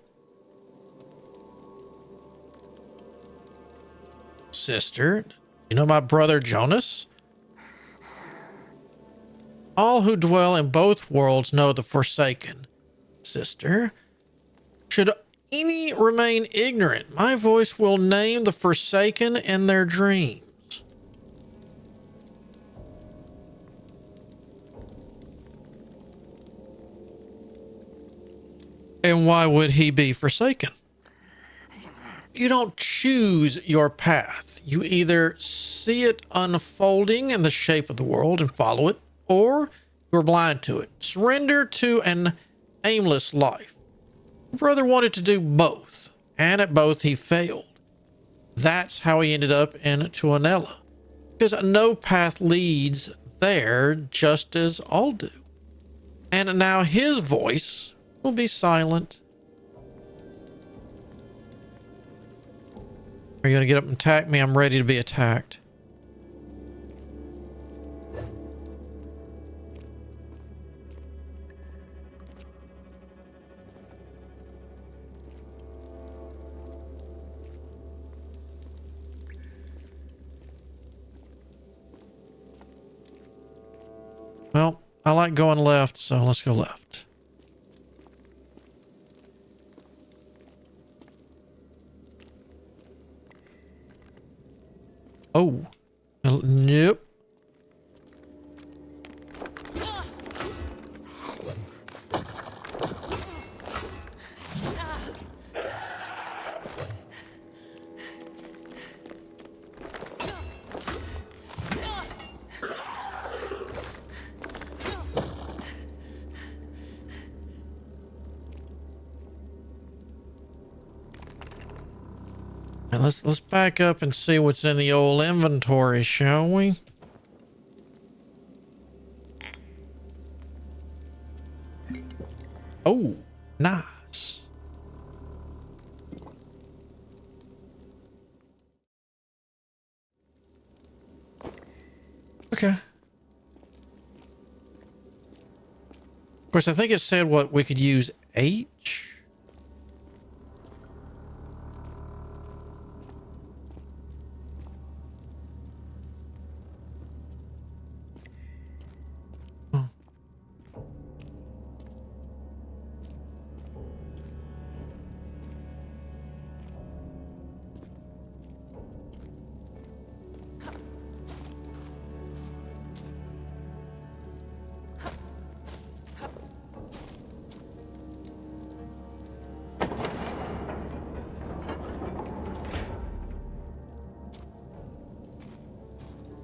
Sister, you know my brother Jonas? All who dwell in both worlds know the Forsaken. Sister, should any remain ignorant, my voice will name the Forsaken in their dreams. And why would he be forsaken? You don't choose your path. You either see it unfolding in the shape of the world and follow it, or you're blind to it. Surrender to an aimless life. Your brother wanted to do both, and at both he failed. That's how he ended up in Tuonela, because no path leads there, just as all do. And now his voice will be silent. Are you going to get up and attack me? I'm ready to be attacked. Well, I like going left, so let's go left. Oh, nope. And let's back up and see what's in the old inventory, shall we? Oh, nice. Okay. Of course, I think it said what we could use H.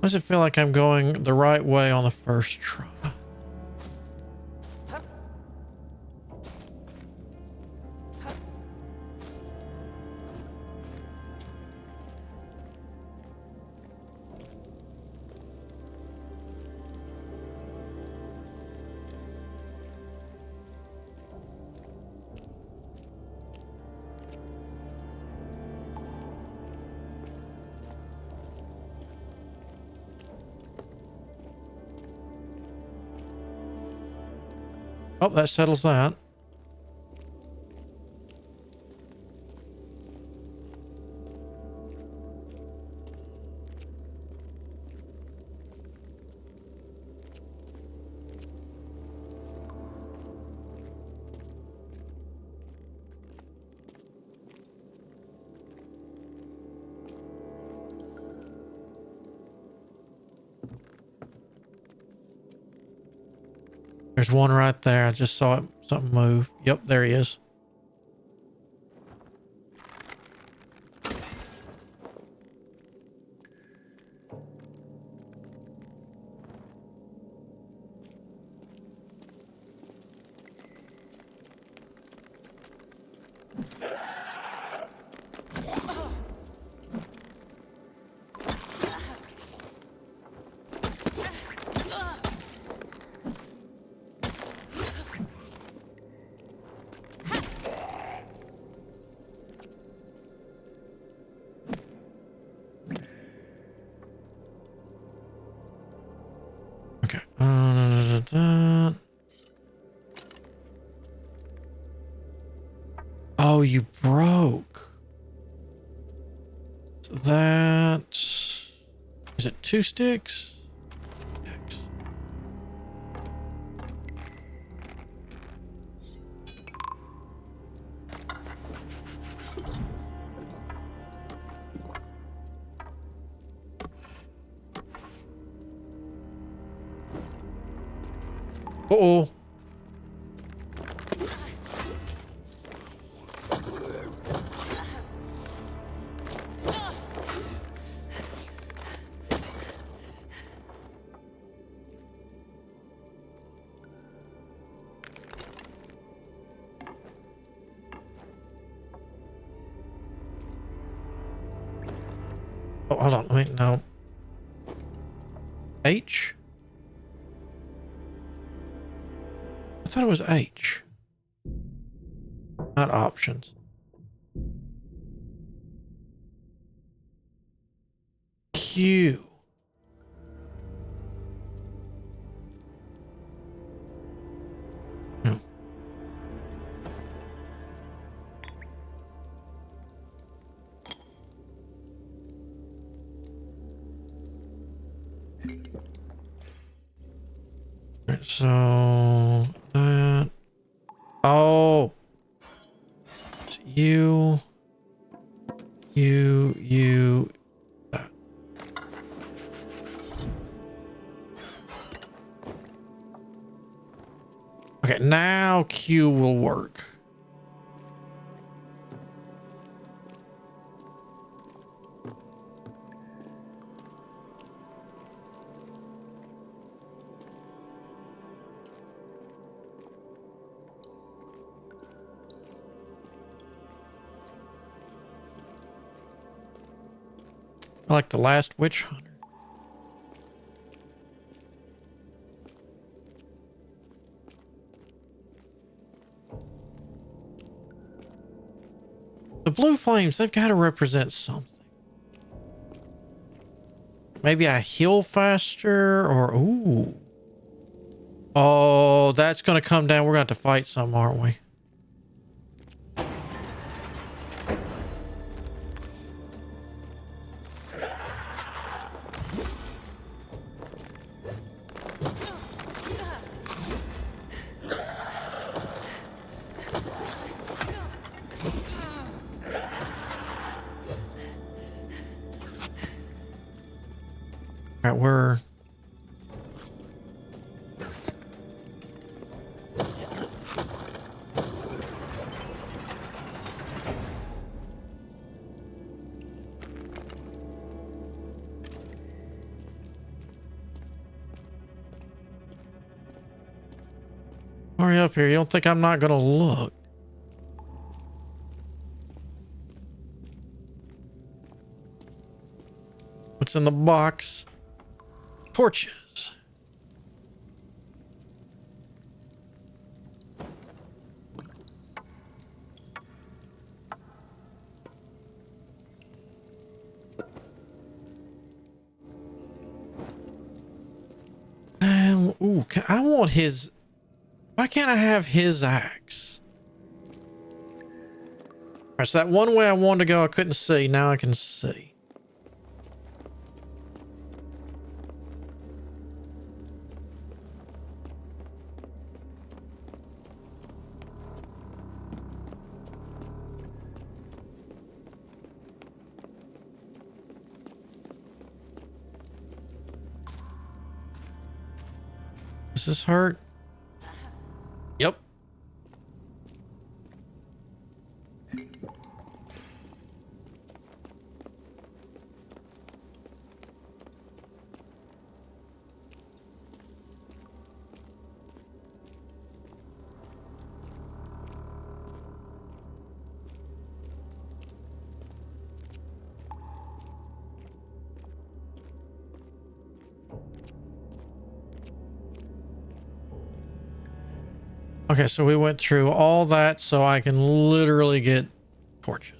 Why does it feel like I'm going the right way on the first try? Oh, that settles that. There's one right there. I just saw it. Something move. Yep, there he is. Okay. Oh, you broke. That. Is it 2 sticks? Sticks. Uh-oh. Oh, hold on. Wait, no. H? I thought it was H. Not options. Q. Hmm. Alright, so that. Oh. It's you. That. Okay, now Q will work. Like the last witch hunter. The blue flames, they've got to represent something. Maybe I heal faster or, ooh. Oh, that's going to come down. We're going to have to fight some, aren't we? All right, we're... Hurry up here. You don't think I'm not going to look? What's in the box? Torches. Ooh, I want his... Why can't I have his axe? All right, so that one way I wanted to go, I couldn't see. Now I can see. Does this hurt? Yep. Okay, so we went through all that so I can literally get torches.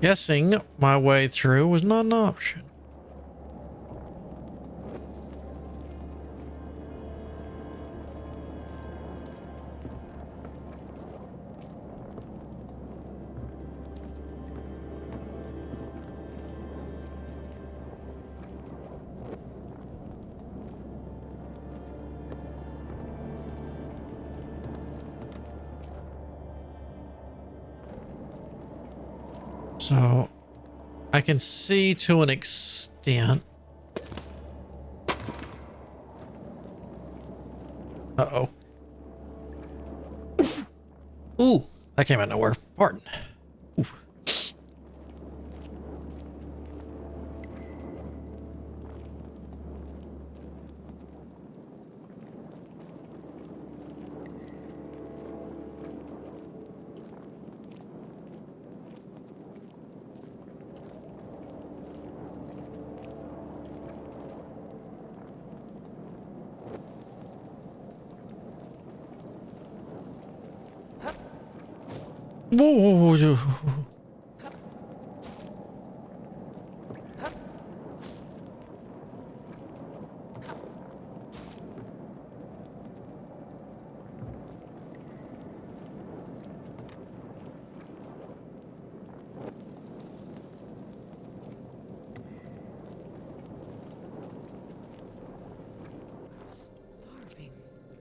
Guessing my way through was not an option. So I can see to an extent. Uh-oh. Ooh, that came out of nowhere. Pardon. Ooh. Whoa.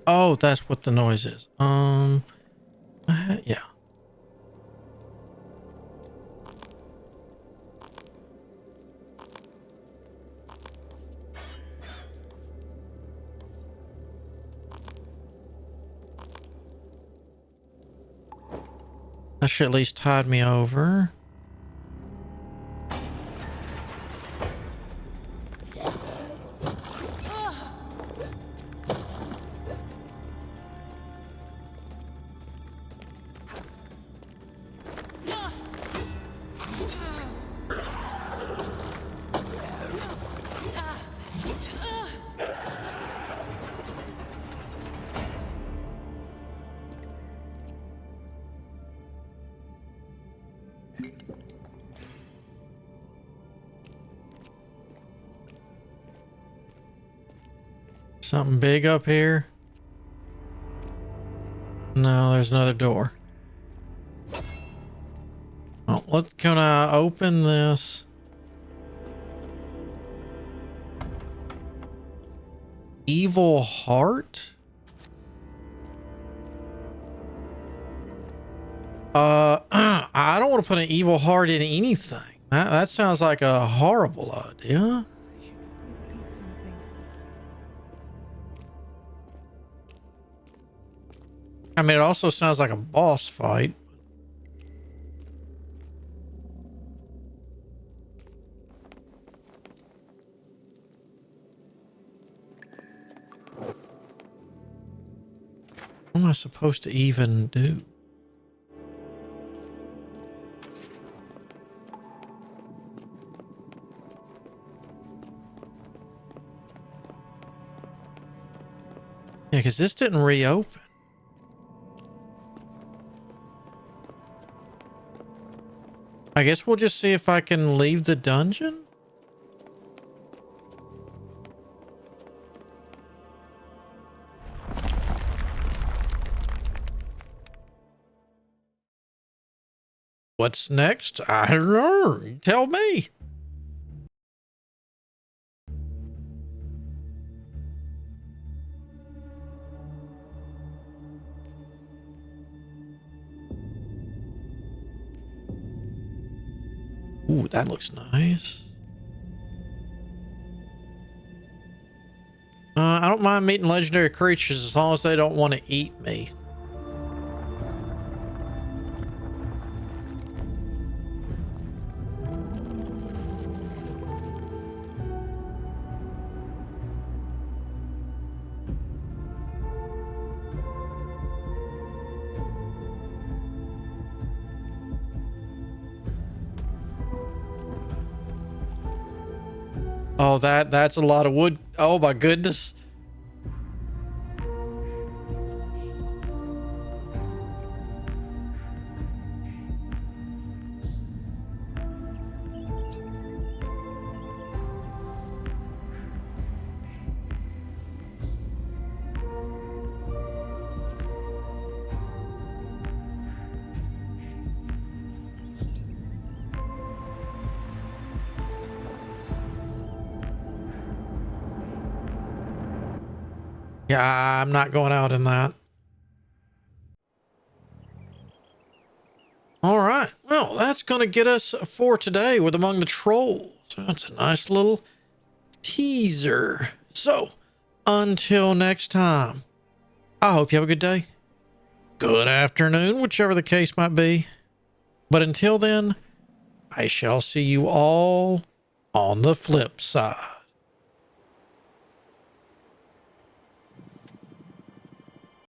Oh, that's what the noise is. Yeah. That should at least tide me over. Something big up here? No, there's another door. Oh, can I open this? Evil heart? I don't want to put an evil heart in anything. That sounds like a horrible idea. I mean, it also sounds like a boss fight. What am I supposed to even do? Yeah, because this didn't reopen. I guess we'll just see if I can leave the dungeon. What's next? I don't know. You tell me. Ooh, that looks nice. I don't mind meeting legendary creatures as long as they don't want to eat me. Oh, that's a lot of wood. Oh my goodness. Yeah, I'm not going out in that. All right. Well, that's going to get us for today with Among the Trolls. That's a nice little teaser. So, until next time, I hope you have a good day. Good afternoon, whichever the case might be. But until then, I shall see you all on the flip side.